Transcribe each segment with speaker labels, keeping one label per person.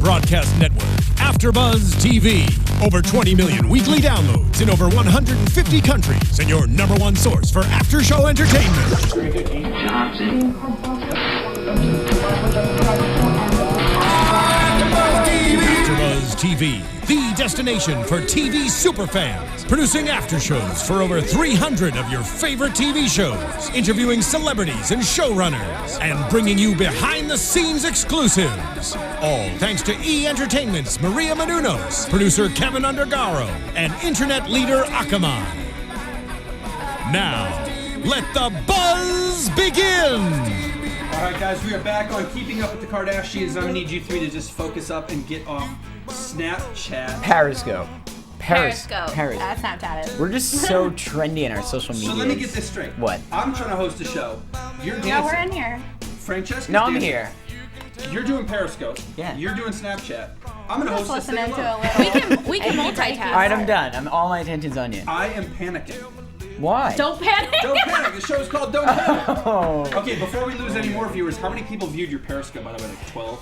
Speaker 1: broadcast network, AFTERBUZZ TV. Over 20 million weekly downloads in over 150 countries, and your number one source for after-show entertainment. AFTERBUZZ TV, the destination for TV superfans, producing after shows for over 300 of your favorite TV shows, interviewing celebrities and showrunners, and bringing you behind-the-scenes exclusives. All thanks to E! Entertainment's Maria Menounos, producer Kevin Undergaro, and internet leader Akamai. Now, let the buzz begin!
Speaker 2: All right, guys, we are back on Keeping Up with the Kardashians. I'm going to need you three to just focus up and get off Snapchat.
Speaker 3: Periscope.
Speaker 4: Periscope. Snapchat.
Speaker 3: We're just so trendy in our social media.
Speaker 2: So let me get this straight.
Speaker 3: What?
Speaker 2: I'm trying to host a show. You're dancing.
Speaker 4: No, we're in here.
Speaker 2: Francesca's
Speaker 3: No, I'm
Speaker 2: dancing.
Speaker 3: here.
Speaker 2: You're doing Periscope.
Speaker 3: Yeah.
Speaker 2: You're doing Snapchat. I'm going to host this thing
Speaker 4: Listening
Speaker 2: alone.
Speaker 4: to a little. We can multitask.
Speaker 3: All right, I'm done. All my attention's on you.
Speaker 2: I am panicking.
Speaker 3: Why?
Speaker 4: Don't panic.
Speaker 2: Don't panic. The show's called Don't Panic.
Speaker 3: Oh.
Speaker 2: Okay, before we lose any more viewers, how many people viewed your Periscope, by the way? Like 12?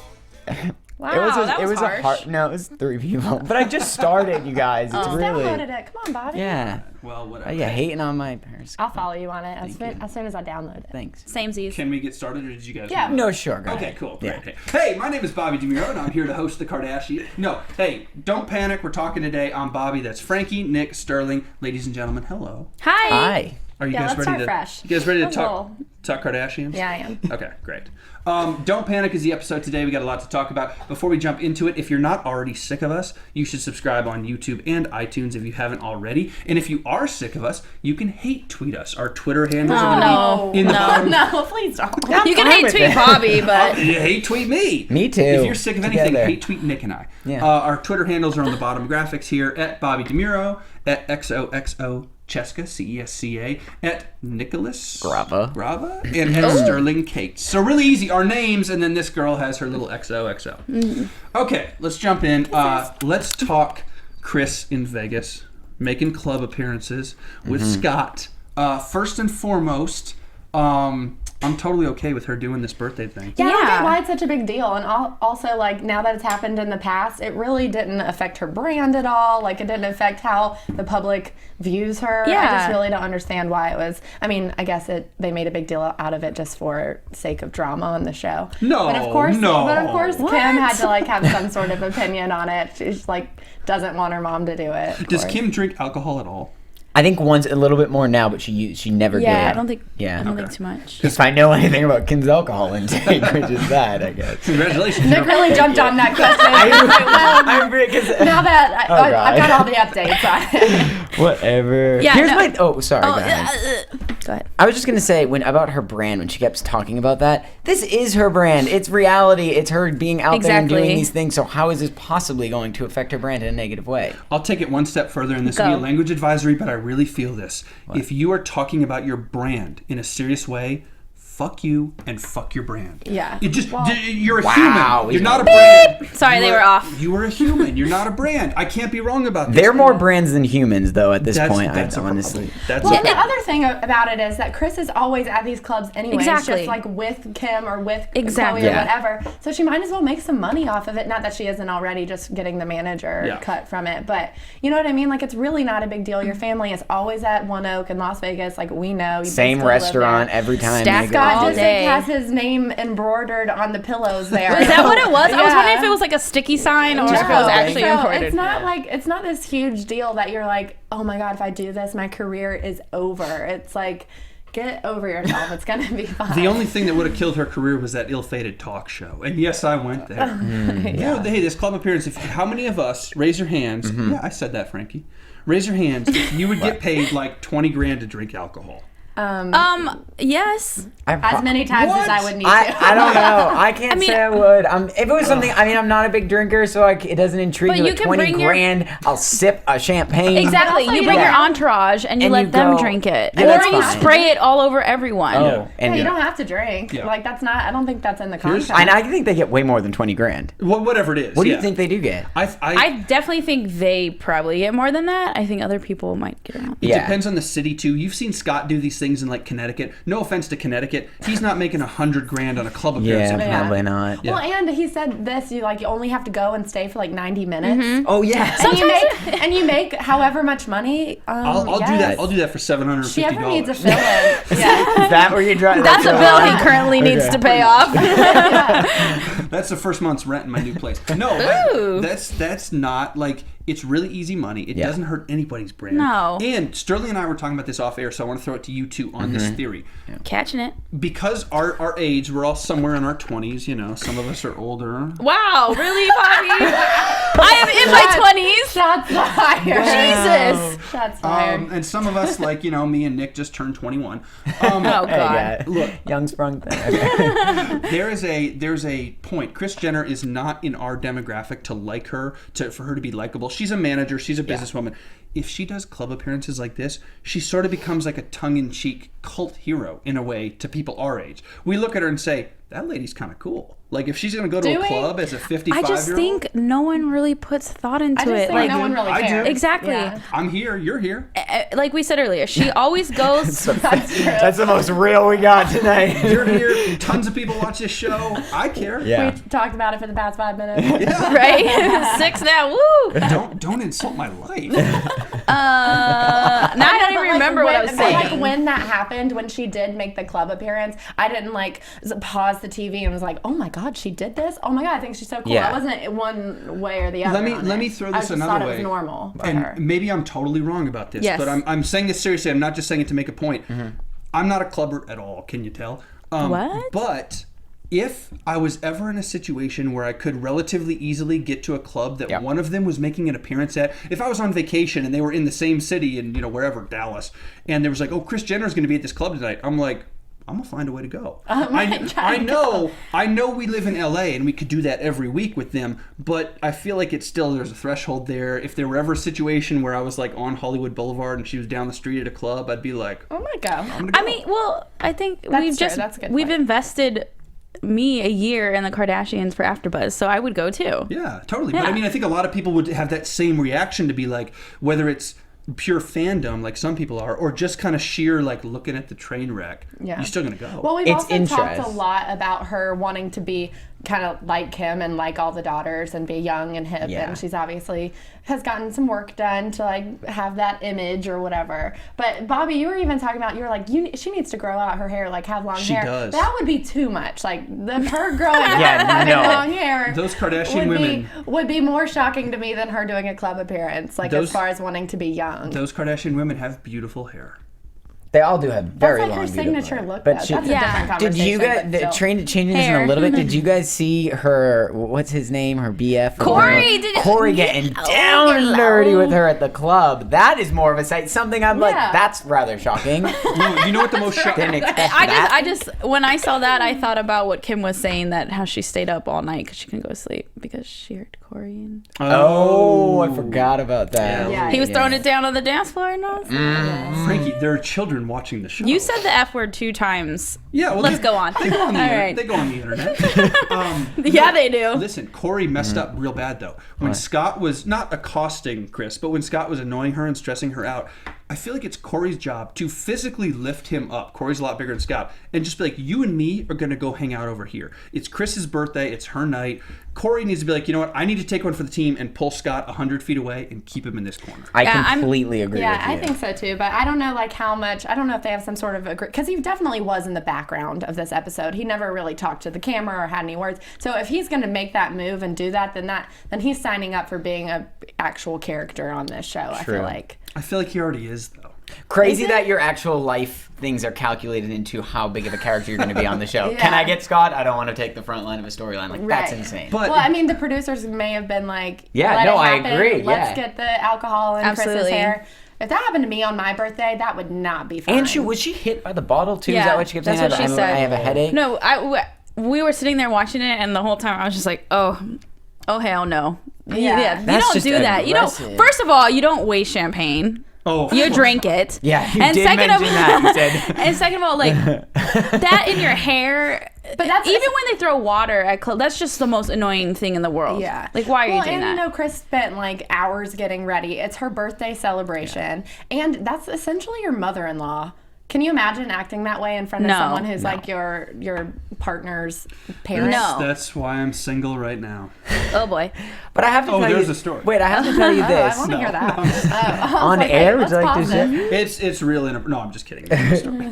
Speaker 4: Wow, that was harsh.
Speaker 3: No, it was 3 people. But I just started, you guys. It's really.
Speaker 4: Downloaded it. Come on, Bobby.
Speaker 3: Yeah.
Speaker 2: Well, whatever.
Speaker 3: Oh, yeah, hating on my Periscope.
Speaker 4: I'll follow you on it as soon as I download it.
Speaker 3: Thanks.
Speaker 4: Samesies.
Speaker 2: Can we get started, or did you guys?
Speaker 4: Yeah.
Speaker 2: want-
Speaker 3: No, sure. Go
Speaker 2: Okay,
Speaker 3: ahead.
Speaker 2: cool.
Speaker 3: Yeah.
Speaker 2: Great. Hey, my name is Bobby DeMuro, and I'm here to host the Kardashians. No, hey, don't panic. We're talking today. I'm Bobby. That's Frankie, Nick, Sterling. Ladies and gentlemen, hello.
Speaker 4: Hi.
Speaker 3: Hi.
Speaker 2: Are you
Speaker 4: Yeah,
Speaker 2: guys
Speaker 4: let's
Speaker 2: ready
Speaker 4: start
Speaker 2: to?
Speaker 4: fresh.
Speaker 2: You guys ready to
Speaker 4: Hello.
Speaker 2: talk Kardashians?
Speaker 4: Yeah, I am.
Speaker 2: Okay, great. Don't Panic is the episode today. We got a lot to talk about. Before we jump into it, if you're not already sick of us, you should subscribe on YouTube and iTunes if you haven't already. And if you are sick of us, you can hate tweet us. Our Twitter handles are going to be in the bottom.
Speaker 4: No, please don't.
Speaker 3: You
Speaker 4: can hate tweet Bobby, but
Speaker 2: You hate tweet me.
Speaker 3: Me too.
Speaker 2: If you're sick of anything,
Speaker 3: Together.
Speaker 2: hate tweet Nick and I.
Speaker 3: Yeah.
Speaker 2: Our Twitter handles are on the bottom graphics here, at Bobby DeMuro, at XOXO Cesca, CESCA, at Nicholas
Speaker 3: Grava.
Speaker 2: and at Sterling Kate. So really easy. Our names, and then this girl has her little XOXO. Okay, let's jump in. Let's talk Kris in Vegas, making club appearances with Scott. First and foremost, I'm totally okay with her doing this birthday thing.
Speaker 5: Yeah, I don't get why it's such a big deal. And also, like, now that it's happened in the past, it really didn't affect her brand at all. Like, it didn't affect how the public views her.
Speaker 4: Yeah.
Speaker 5: I just really don't understand why it was. I mean, I guess they made a big deal out of it just for sake of drama on the show.
Speaker 2: No,
Speaker 5: but of course,
Speaker 2: What?
Speaker 5: Kim had to, like, have some sort of opinion on it. She's, like, doesn't want her mom to do it. of
Speaker 2: Does
Speaker 5: course.
Speaker 2: Kim drink alcohol at all?
Speaker 3: I think once a little bit more now, but she never did.
Speaker 4: yeah, I don't think too much.
Speaker 3: If I know anything about Kim's alcohol intake, which is bad, I guess.
Speaker 2: Congratulations.
Speaker 5: Nick really jumped on that question. Now that I've got all the updates on it.
Speaker 3: Whatever.
Speaker 4: Yeah,
Speaker 3: Here's
Speaker 4: no.
Speaker 3: my. Oh, sorry. Go ahead.
Speaker 4: Go ahead.
Speaker 3: I was just gonna say about her brand when she kept talking about that. This is her brand. It's reality. It's her being out there and doing
Speaker 4: Exactly.
Speaker 3: these things. So how is this possibly going to affect her brand in a negative way?
Speaker 2: I'll take it one step further, and this will be a
Speaker 4: Go.
Speaker 2: language advisory, but I really feel this. If you are talking about your brand in a serious way, fuck you and fuck your brand.
Speaker 5: Yeah.
Speaker 2: You're a
Speaker 3: Wow,
Speaker 2: human. You're not a
Speaker 4: Beep.
Speaker 2: brand.
Speaker 4: Sorry, they were off.
Speaker 2: You are a human. You're not a brand. I can't be wrong about this.
Speaker 3: They're more brands than humans, though. At this point,
Speaker 2: that's a problem.
Speaker 3: honestly.
Speaker 2: That's
Speaker 5: Well,
Speaker 2: a
Speaker 5: the
Speaker 2: problem.
Speaker 5: other thing about it is that Kris is always at these clubs anyway.
Speaker 4: Exactly.
Speaker 5: Just like with Kim or with
Speaker 4: Exactly.
Speaker 5: Chloe or
Speaker 3: Yeah.
Speaker 5: whatever. So she might as well make some money off of it. Not that she isn't already just getting the manager cut from it. But you know what I mean? Like, it's really not a big deal. Your family is always at One Oak in Las Vegas. Like, we know. You
Speaker 3: Same
Speaker 5: basically live
Speaker 3: restaurant
Speaker 5: there.
Speaker 3: every time.
Speaker 4: Stack
Speaker 3: they go.
Speaker 4: all
Speaker 5: Scott
Speaker 4: day.
Speaker 5: Disick has his name embroidered on the pillows there.
Speaker 4: Is that what it was? I was
Speaker 5: Yeah.
Speaker 4: wondering if it was like a sticky sign or if it was
Speaker 5: No,
Speaker 4: actually
Speaker 5: so
Speaker 4: embroidered.
Speaker 5: It's not like it's not this huge deal that you're like, oh my god, if I do this, my career is over. It's like, get over yourself. It's gonna be fine.
Speaker 2: The only thing that would have killed her career was that ill-fated talk show. And yes, I went there. Hey, this club appearance, how many of us, raise your hands. Yeah, I said that, Frankie. Raise your hands if you would get paid like 20 grand to drink alcohol.
Speaker 4: Yes.
Speaker 5: as many times as I would need to.
Speaker 3: I don't know. I can't
Speaker 4: mean-
Speaker 3: say I would. If it was something, I'm not a big drinker, so it doesn't intrigue
Speaker 4: But
Speaker 3: me.
Speaker 4: you
Speaker 3: But
Speaker 4: can
Speaker 3: 20
Speaker 4: bring your-
Speaker 3: grand, I'll sip a champagne.
Speaker 4: Exactly.
Speaker 5: Also,
Speaker 4: You
Speaker 5: you
Speaker 4: bring
Speaker 5: don't-
Speaker 4: your entourage and you
Speaker 3: And
Speaker 4: let
Speaker 3: you
Speaker 4: them
Speaker 3: go-
Speaker 4: drink it.
Speaker 3: Yeah,
Speaker 4: Or
Speaker 3: that's
Speaker 4: you
Speaker 3: fine.
Speaker 4: spray it all over everyone.
Speaker 3: Oh, and
Speaker 5: Yeah, you don't have to drink.
Speaker 2: Yeah.
Speaker 5: Like, that's not. I don't think that's in the
Speaker 2: Here's-
Speaker 5: contract.
Speaker 3: And I think they get way more than 20 grand.
Speaker 2: Whatever it is.
Speaker 3: What do you think they do get?
Speaker 4: I definitely think they probably get more than that. I think other people might get around.
Speaker 2: It
Speaker 3: Yeah.
Speaker 2: depends on the city, too. You've seen Scott do these things in like Connecticut. No offense to Connecticut, he's not making $100,000 on a club appearance.
Speaker 3: Yeah, probably not.
Speaker 5: Well, and he said this: you only have to go and stay for like 90 minutes.
Speaker 3: Oh yeah.
Speaker 5: And you make however much money.
Speaker 2: I'll do that. I'll do that for $750.
Speaker 5: She ever needs a fill-in. Yeah.
Speaker 3: Is that where you drive?
Speaker 4: That's a bill he currently needs to pay off.
Speaker 2: That's the first month's rent in my new place. No, that's not like. It's really easy money. It doesn't hurt anybody's brand.
Speaker 4: No.
Speaker 2: And Sterling and I were talking about this off air, so I want to throw it to you two on this theory.
Speaker 3: Yeah.
Speaker 4: Catching it.
Speaker 2: Because our age, we're all somewhere in our 20s, you know. Some of us are older.
Speaker 4: Wow, really, Bobby? I am in my 20s.
Speaker 5: Shots fired.
Speaker 4: Jesus.
Speaker 5: Shots fired.
Speaker 2: And some of us, like, you know, me and Nick just turned 21.
Speaker 4: Oh, God.
Speaker 3: Yeah.
Speaker 2: Look.
Speaker 3: Young sprung thing. Okay.
Speaker 2: There's a point. Kris Jenner is not in our demographic to like her, for her to be likable. She's a manager. She's a businesswoman. If she does club appearances like this, she sort of becomes like a tongue-in-cheek cult hero in a way to people our age. We look at her and say, that lady's kind of cool. Like, if she's going to go to a club as a 55-year-old.
Speaker 4: I just think no one really puts thought into it.
Speaker 5: Like, no one really cares.
Speaker 2: I do.
Speaker 4: Exactly.
Speaker 5: Yeah.
Speaker 2: I'm here. You're here.
Speaker 4: Like we said earlier, she always goes.
Speaker 3: That's the most real we got tonight.
Speaker 2: You're here. Tons of people watch this show. I care.
Speaker 3: Yeah.
Speaker 5: We talked about it for the past 5 minutes.
Speaker 2: Yeah.
Speaker 4: Right? 6 now. Woo!
Speaker 2: Don't insult my life.
Speaker 4: Now I don't even remember what I was saying.
Speaker 5: Like when that happened, when she did make the club appearance, I didn't like pause the TV and was like, "Oh my God, she did this! Oh my God, I think she's so cool."
Speaker 3: Yeah.
Speaker 5: I wasn't one way or the other.
Speaker 2: Let me throw this another
Speaker 5: I just thought
Speaker 2: way.
Speaker 5: it was normal for
Speaker 2: and
Speaker 5: her.
Speaker 2: maybe I'm totally wrong about this,
Speaker 4: Yes.
Speaker 2: but I'm saying this seriously. I'm not just saying it to make a point. I'm not a clubber at all. Can you tell?
Speaker 4: What?
Speaker 2: But if I was ever in a situation where I could relatively easily get to a club that one of them was making an appearance at, if I was on vacation and they were in the same city in, you know, wherever, Dallas, and there was like, oh, Kris Jenner's going to be at this club tonight, I'm like, I'm gonna find a way to go. I know we live in LA and we could do that every week with them, but I feel like it's still, there's a threshold there. If there were ever a situation where I was like on Hollywood Boulevard and she was down the street at a club, I'd be like,
Speaker 5: Oh my God.
Speaker 2: I'm gonna go.
Speaker 4: I mean, well, I think
Speaker 5: That's true. That's a good
Speaker 4: we've
Speaker 5: point.
Speaker 4: invested me a year in the Kardashians for AFTERBUZZ, so I would go too.
Speaker 2: Yeah, totally.
Speaker 4: Yeah.
Speaker 2: But I mean, I think a lot of people would have that same reaction to be like, whether it's pure fandom like some people are, or just kind of sheer like looking at the train wreck, you're still gonna go.
Speaker 5: Well, we've
Speaker 3: It's
Speaker 5: also talked
Speaker 3: interest.
Speaker 5: a lot about her wanting to be kind of like Kim and like all the daughters and be young and hip.
Speaker 3: Yeah.
Speaker 5: And she's obviously has gotten some work done to like have that image or whatever. But Bobby, you were even talking about, you were like, she needs to grow out her hair, like have long
Speaker 2: She
Speaker 5: hair.
Speaker 2: does.
Speaker 5: That would be too much. Like her growing out and having long hair.
Speaker 2: Those Kardashian women
Speaker 5: would be more shocking to me than her doing a club appearance. Like as far as wanting to be young.
Speaker 2: Those Kardashian women have beautiful hair.
Speaker 3: They all do have very
Speaker 5: That's like
Speaker 3: long,
Speaker 5: her
Speaker 3: beautiful
Speaker 5: signature
Speaker 3: hair.
Speaker 5: look.
Speaker 3: But
Speaker 5: Though.
Speaker 3: she,
Speaker 5: That's a different
Speaker 3: did
Speaker 5: conversation.
Speaker 3: you guys
Speaker 5: but still.
Speaker 3: changing this in
Speaker 4: Hair.
Speaker 3: a little bit? Did you guys see her? What's his name? Her BF. or
Speaker 4: Corey,
Speaker 3: whatever?
Speaker 4: did-
Speaker 3: Corey getting
Speaker 4: Oh,
Speaker 3: down and
Speaker 4: hello.
Speaker 3: dirty with her at the club. That is more of a sight. Something I'm like,
Speaker 5: Yeah.
Speaker 3: that's rather shocking.
Speaker 2: You know what the most shocking?
Speaker 3: Didn't expect
Speaker 4: I
Speaker 3: that.
Speaker 4: just when I saw that, I thought about what Kim was saying, that how she stayed up all night because she couldn't go to sleep because she heard Corey and
Speaker 3: Oh, I forgot about that.
Speaker 5: Yeah.
Speaker 4: he was throwing it down on the dance floor and all.
Speaker 2: Frankie, there are children watching the show.
Speaker 4: You said the F word 2 times.
Speaker 2: Yeah, well,
Speaker 4: Let's go on.
Speaker 2: They go on the
Speaker 4: All
Speaker 2: internet.
Speaker 4: right.
Speaker 2: They go on the internet.
Speaker 4: Yeah, they do.
Speaker 2: Listen, Corey messed up real bad though. When Scott was not accosting Kris, but when Scott was annoying her and stressing her out, I feel like it's Corey's job to physically lift him up. Corey's a lot bigger than Scott, and just be like, you and me are gonna go hang out over here. It's Chris's birthday. It's her night. Corey needs to be like, you know what? I need to take one for the team and pull Scott 100 feet away and keep him in this corner.
Speaker 3: I
Speaker 4: Yeah, I'm-
Speaker 3: completely agree with you.
Speaker 5: Yeah, I think so too. But I don't know like how much. I don't know if they have some sort of because he definitely was in the background of this episode. He never really talked to the camera or had any words. So if he's going to make that move and do that, then he's signing up for being a actual character on this show. I
Speaker 3: True.
Speaker 5: feel like.
Speaker 2: I feel like he already is though.
Speaker 3: Crazy that your actual life things are calculated into how big of a character you're going to be on the show.
Speaker 5: Yeah.
Speaker 3: Can I get Scott? I don't want to take the front line of a storyline. Like, that's
Speaker 5: Right.
Speaker 3: insane.
Speaker 2: But
Speaker 5: Well, I mean, the producers may have been like,
Speaker 3: Yeah,
Speaker 5: let
Speaker 3: no,
Speaker 5: it
Speaker 3: I
Speaker 5: happen.
Speaker 3: agree,
Speaker 5: Let's
Speaker 3: yeah.
Speaker 5: get the alcohol in Chris's
Speaker 4: Absolutely.
Speaker 5: hair. If that happened to me on my birthday, that would not be fine.
Speaker 3: And was she hit by the bottle too? Is
Speaker 4: Yeah,
Speaker 3: that what she kept saying?
Speaker 4: that's what she said.
Speaker 3: I have a headache.
Speaker 4: No, we were sitting there watching it, and the whole time I was just like, oh hell no.
Speaker 5: Yeah.
Speaker 4: You
Speaker 3: That's
Speaker 4: don't
Speaker 3: just
Speaker 4: do that. You don't.
Speaker 3: aggressive.
Speaker 4: First of all, you don't waste champagne.
Speaker 2: oh,
Speaker 4: You drink it.
Speaker 3: Yeah, you
Speaker 4: and
Speaker 3: did
Speaker 4: second
Speaker 3: mention
Speaker 4: of,
Speaker 3: that. You said.
Speaker 4: And second of all, like that in your hair.
Speaker 5: But that's
Speaker 4: even when they throw water at club, that's just the most annoying thing in the world.
Speaker 5: Yeah.
Speaker 4: Like, why are you
Speaker 5: Well,
Speaker 4: doing
Speaker 5: and
Speaker 4: that?
Speaker 5: you know, Kris spent like hours getting ready. It's her birthday celebration. And that's essentially your mother-in-law. Can you imagine acting that way in front of
Speaker 4: No.
Speaker 5: someone who's like your partner's parent?
Speaker 4: No.
Speaker 2: That's why I'm single right now.
Speaker 4: Oh boy.
Speaker 3: But I have to tell you.
Speaker 2: there's a story.
Speaker 3: Wait, I have to tell you
Speaker 5: I
Speaker 3: this.
Speaker 5: want to hear that.
Speaker 3: On air, would you like to say?
Speaker 2: It's really no. I'm just kidding. There's a story.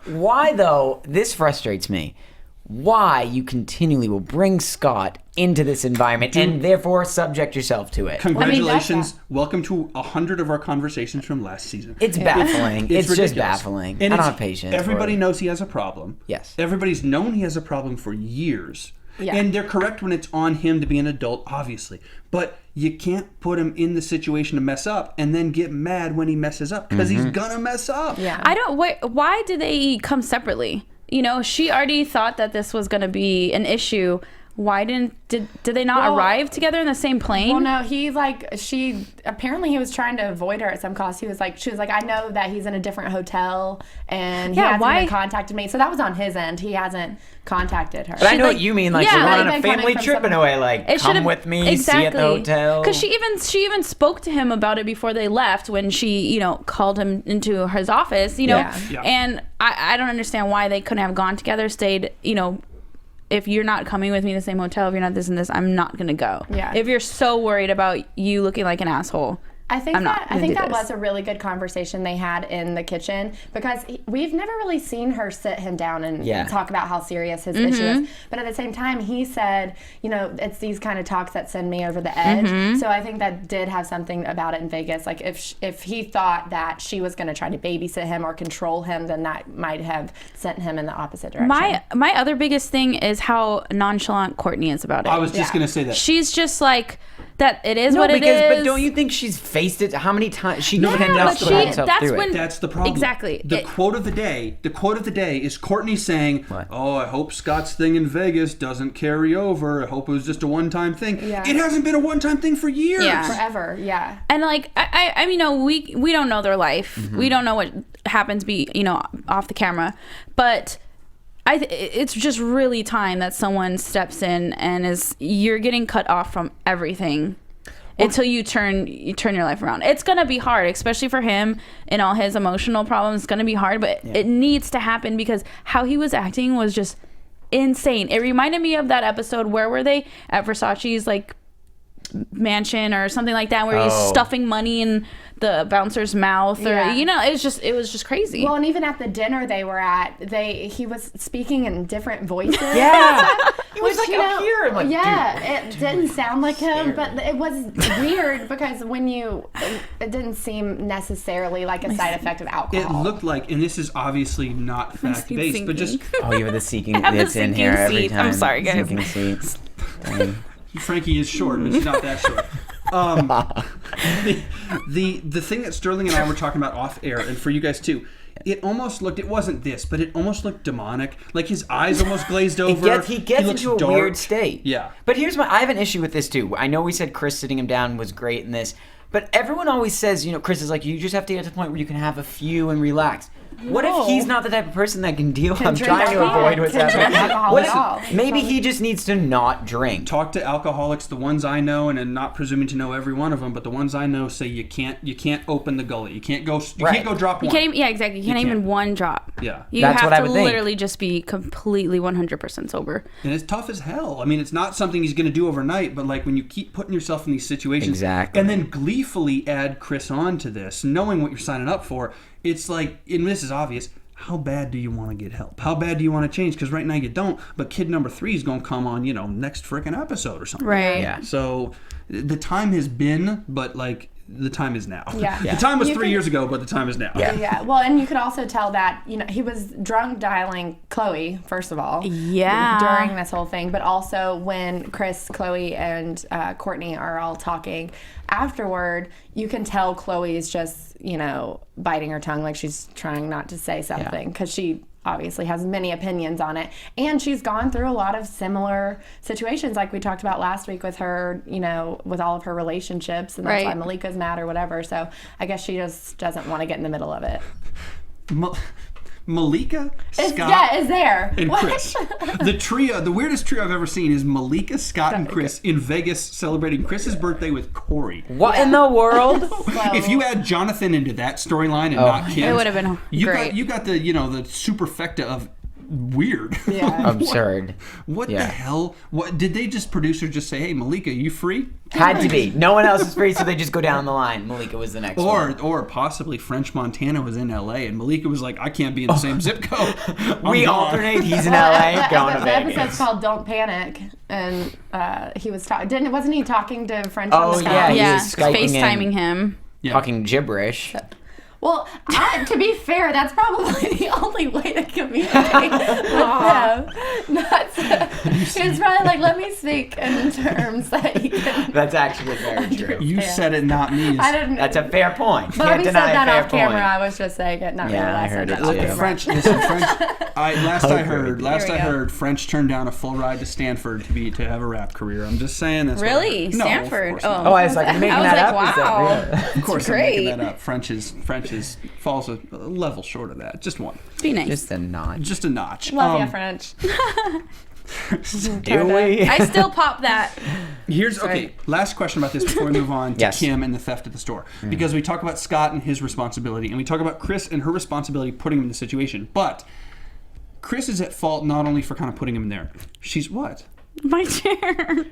Speaker 3: Why though? This frustrates me. Why you continually will bring Scott into this environment and therefore subject yourself to it?
Speaker 2: Congratulations. Welcome to 100 of our conversations from last season.
Speaker 3: It's baffling. It's just
Speaker 2: ridiculous.
Speaker 3: baffling.
Speaker 2: And
Speaker 3: I don't have patience.
Speaker 2: Everybody knows he has a problem.
Speaker 3: Yes.
Speaker 2: Everybody's known he has a problem for years.
Speaker 5: Yeah.
Speaker 2: And they're correct when it's on him to be an adult, obviously. But you can't put him in the situation to mess up and then get mad when he messes up because he's gonna mess up.
Speaker 5: Yeah.
Speaker 4: I don't. Why did they come separately? You know, she already thought that this was going to be an issue. Why did they not arrive together in the same plane?
Speaker 5: Well, no, she apparently he was trying to avoid her at some cost. She was like, I know that he's in a different hotel and he hasn't even contacted me. So that was on his end. He hasn't contacted her.
Speaker 3: But I know what you mean. Like,
Speaker 4: yeah,
Speaker 3: we're on
Speaker 5: like
Speaker 3: a
Speaker 5: they're
Speaker 3: family
Speaker 5: coming from
Speaker 3: trip in a way. Like, come with me, see at the hotel.
Speaker 4: Because she even spoke to him about it before they left when she, called him into his office,
Speaker 5: Yeah.
Speaker 4: And I don't understand why they couldn't have gone together, stayed, if you're not coming with me to the same hotel, if you're not this and this, I'm not going to go.
Speaker 5: Yeah.
Speaker 4: If you're so worried about you looking like an asshole.
Speaker 5: I think that
Speaker 4: this.
Speaker 5: was a really good conversation they had in the kitchen because we've never really seen her sit him down and talk about how serious his issue is. But at the same time, he said, it's these kind of talks that send me over the edge. So I think that did have something about it in Vegas. Like if he thought that she was going to try to babysit him or control him, then that might have sent him in the opposite direction.
Speaker 4: My other biggest thing is how nonchalant Courtney is about it.
Speaker 2: I was just going to say that.
Speaker 4: She's just like, that it is what it is.
Speaker 3: But don't you think she's faced it? How many times she
Speaker 4: but
Speaker 3: cannot put herself through it?
Speaker 2: That's the problem.
Speaker 4: Exactly.
Speaker 2: The quote of the day is Courtney saying,
Speaker 3: What?
Speaker 2: "Oh, I hope Scott's thing in Vegas doesn't carry over. I hope it was just a one-time thing."
Speaker 5: Yeah.
Speaker 2: It hasn't been a one-time thing for years.
Speaker 4: Yeah.
Speaker 5: Forever, yeah.
Speaker 4: And like I mean, we don't know their life. We don't know what happens off the camera, but it's just really time that someone steps in and you're getting cut off from everything until you turn your life around. It's gonna be hard, especially for him and all his emotional problems. It's gonna be hard, but it needs to happen because how he was acting was just insane. It reminded me of that episode. Where were they at Versace's mansion or something like that, where he's stuffing money in the bouncer's mouth, or it was just crazy.
Speaker 5: Well, and even at the dinner they were at, he was speaking in different voices.
Speaker 3: Yeah. It was
Speaker 5: Which,
Speaker 3: like up here. I'm like,
Speaker 5: it didn't sound like him, but it was weird because it didn't seem necessarily like a side effect of alcohol.
Speaker 2: It looked like, and this is obviously not fact-based, but just
Speaker 3: you have the seeking.
Speaker 4: I have the
Speaker 3: It's in here
Speaker 4: sinking
Speaker 3: every
Speaker 4: seat.
Speaker 3: time.
Speaker 4: I'm sorry, guys.
Speaker 3: Sinking seats.
Speaker 2: Frankie is short, but she's not that short. The thing that Sterling and I were talking about off air, and for you guys too, it wasn't this, but it almost looked demonic. Like his eyes almost glazed over.
Speaker 3: He gets
Speaker 2: looks
Speaker 3: into a
Speaker 2: dark.
Speaker 3: weird state.
Speaker 2: Yeah.
Speaker 3: But I have an issue with this too. I know we said Kris sitting him down was great in this, but everyone always says, Kris is like, you just have to get to the point where you can have a few and relax. What if he's not the type of person that can deal? I'm trying to avoid what's happening.
Speaker 5: What if
Speaker 3: maybe he just needs to not drink?
Speaker 2: Talk to alcoholics, the ones I know, and I'm not presuming to know every one of them, but the ones I know say you can't open the gullet. You can't go drop one.
Speaker 4: Exactly. You can't even one drop.
Speaker 2: Yeah.
Speaker 4: You
Speaker 3: That's
Speaker 4: have
Speaker 3: what I
Speaker 4: to
Speaker 3: would think.
Speaker 4: literally just be completely 100% sober.
Speaker 2: And it's tough as hell. I mean, it's not something he's going to do overnight, but like when you keep putting yourself in these situations,
Speaker 3: Exactly.
Speaker 2: and then gleefully add Kris on to this, knowing what you're signing up for, it's like, and this is obvious, how bad do you want to get help? How bad do you want to change? Because right now you don't, but kid number 3 is going to come on, next freaking episode or something.
Speaker 4: Right.
Speaker 3: Yeah.
Speaker 2: So the time has been, but like the time is now.
Speaker 5: Yeah.
Speaker 2: The time was 3 years ago, but the time is now.
Speaker 5: Yeah. Well, and you could also tell that, he was drunk dialing Chloe, first of all.
Speaker 4: Yeah.
Speaker 5: During this whole thing, but also when Kris, Chloe, and Courtney are all talking afterward, you can tell Chloe is just, biting her tongue, like she's trying not to say something because she obviously has many opinions on it. And she's gone through a lot of similar situations like we talked about last week with her, with all of her relationships, and that's why Malika's mad or whatever. So I guess she just doesn't want to get in the middle of it.
Speaker 2: Malika, Scott,
Speaker 5: Yeah, is there.
Speaker 2: and
Speaker 5: What?
Speaker 2: Kris. The weirdest trio I've ever seen is Malika, Scott, and Kris in Vegas celebrating Chris's birthday with Corey.
Speaker 3: What in the world?
Speaker 2: If you add Jonathan into that storyline and not Kim,
Speaker 4: It would have been great.
Speaker 2: You got the the superfecta of weird.
Speaker 5: Yeah.
Speaker 3: Absurd.
Speaker 2: What the
Speaker 3: Yeah.
Speaker 2: hell? What did they producers just say? Hey, Malika, you free?
Speaker 3: Had to be. No one else is free, so they just go down the line. Malika was the next one.
Speaker 2: Or possibly French Montana was in L.A. and Malika was like, I can't be in the same zip code.
Speaker 3: We alternate. He's in LA, going to
Speaker 5: The
Speaker 3: Vegas.
Speaker 5: episode's called "Don't Panic," and he was wasn't he talking to French?
Speaker 3: Oh,
Speaker 5: on the
Speaker 3: yeah,
Speaker 5: phone?
Speaker 3: he
Speaker 4: Yeah,
Speaker 3: was Skyping
Speaker 4: FaceTiming him.
Speaker 2: Yeah.
Speaker 3: Talking gibberish.
Speaker 5: Well, to be fair, that's probably the only way to communicate with him. It's probably like, let me speak in terms that he can.
Speaker 3: That's actually very true.
Speaker 2: You said it, not me.
Speaker 5: I didn't.
Speaker 3: That's a fair point.
Speaker 5: Bobby
Speaker 3: Can't
Speaker 5: said
Speaker 3: deny
Speaker 5: that
Speaker 3: a fair
Speaker 5: off camera.
Speaker 3: point.
Speaker 5: I was just saying it. Not
Speaker 3: Yeah,
Speaker 5: really.
Speaker 3: I
Speaker 5: said
Speaker 3: heard
Speaker 5: that
Speaker 3: it
Speaker 5: off
Speaker 3: too.
Speaker 5: camera.
Speaker 2: French. Last I heard, French turned down a full ride to Stanford to have a rap career. I'm just saying that's what I
Speaker 4: Really?
Speaker 2: heard. No,
Speaker 4: Stanford?
Speaker 2: Of course,
Speaker 3: Oh, I was like, making
Speaker 4: I was
Speaker 3: that
Speaker 4: like,
Speaker 3: up. Is that
Speaker 4: wow.
Speaker 3: real?
Speaker 2: of course I'm
Speaker 4: great.
Speaker 2: making that up. French falls a level short of that. Just one.
Speaker 4: Be nice.
Speaker 3: Just a nod.
Speaker 2: Just a notch.
Speaker 5: Love you, French.
Speaker 3: Do we?
Speaker 4: I still pop that.
Speaker 2: Okay, last question about this before we move on to
Speaker 3: Yes.
Speaker 2: Kim and the theft at the store. Because we talk about Scott and his responsibility, and we talk about Kris and her responsibility putting him in the situation. But Kris is at fault not only for kind of putting him in there. She's what?
Speaker 4: My chair.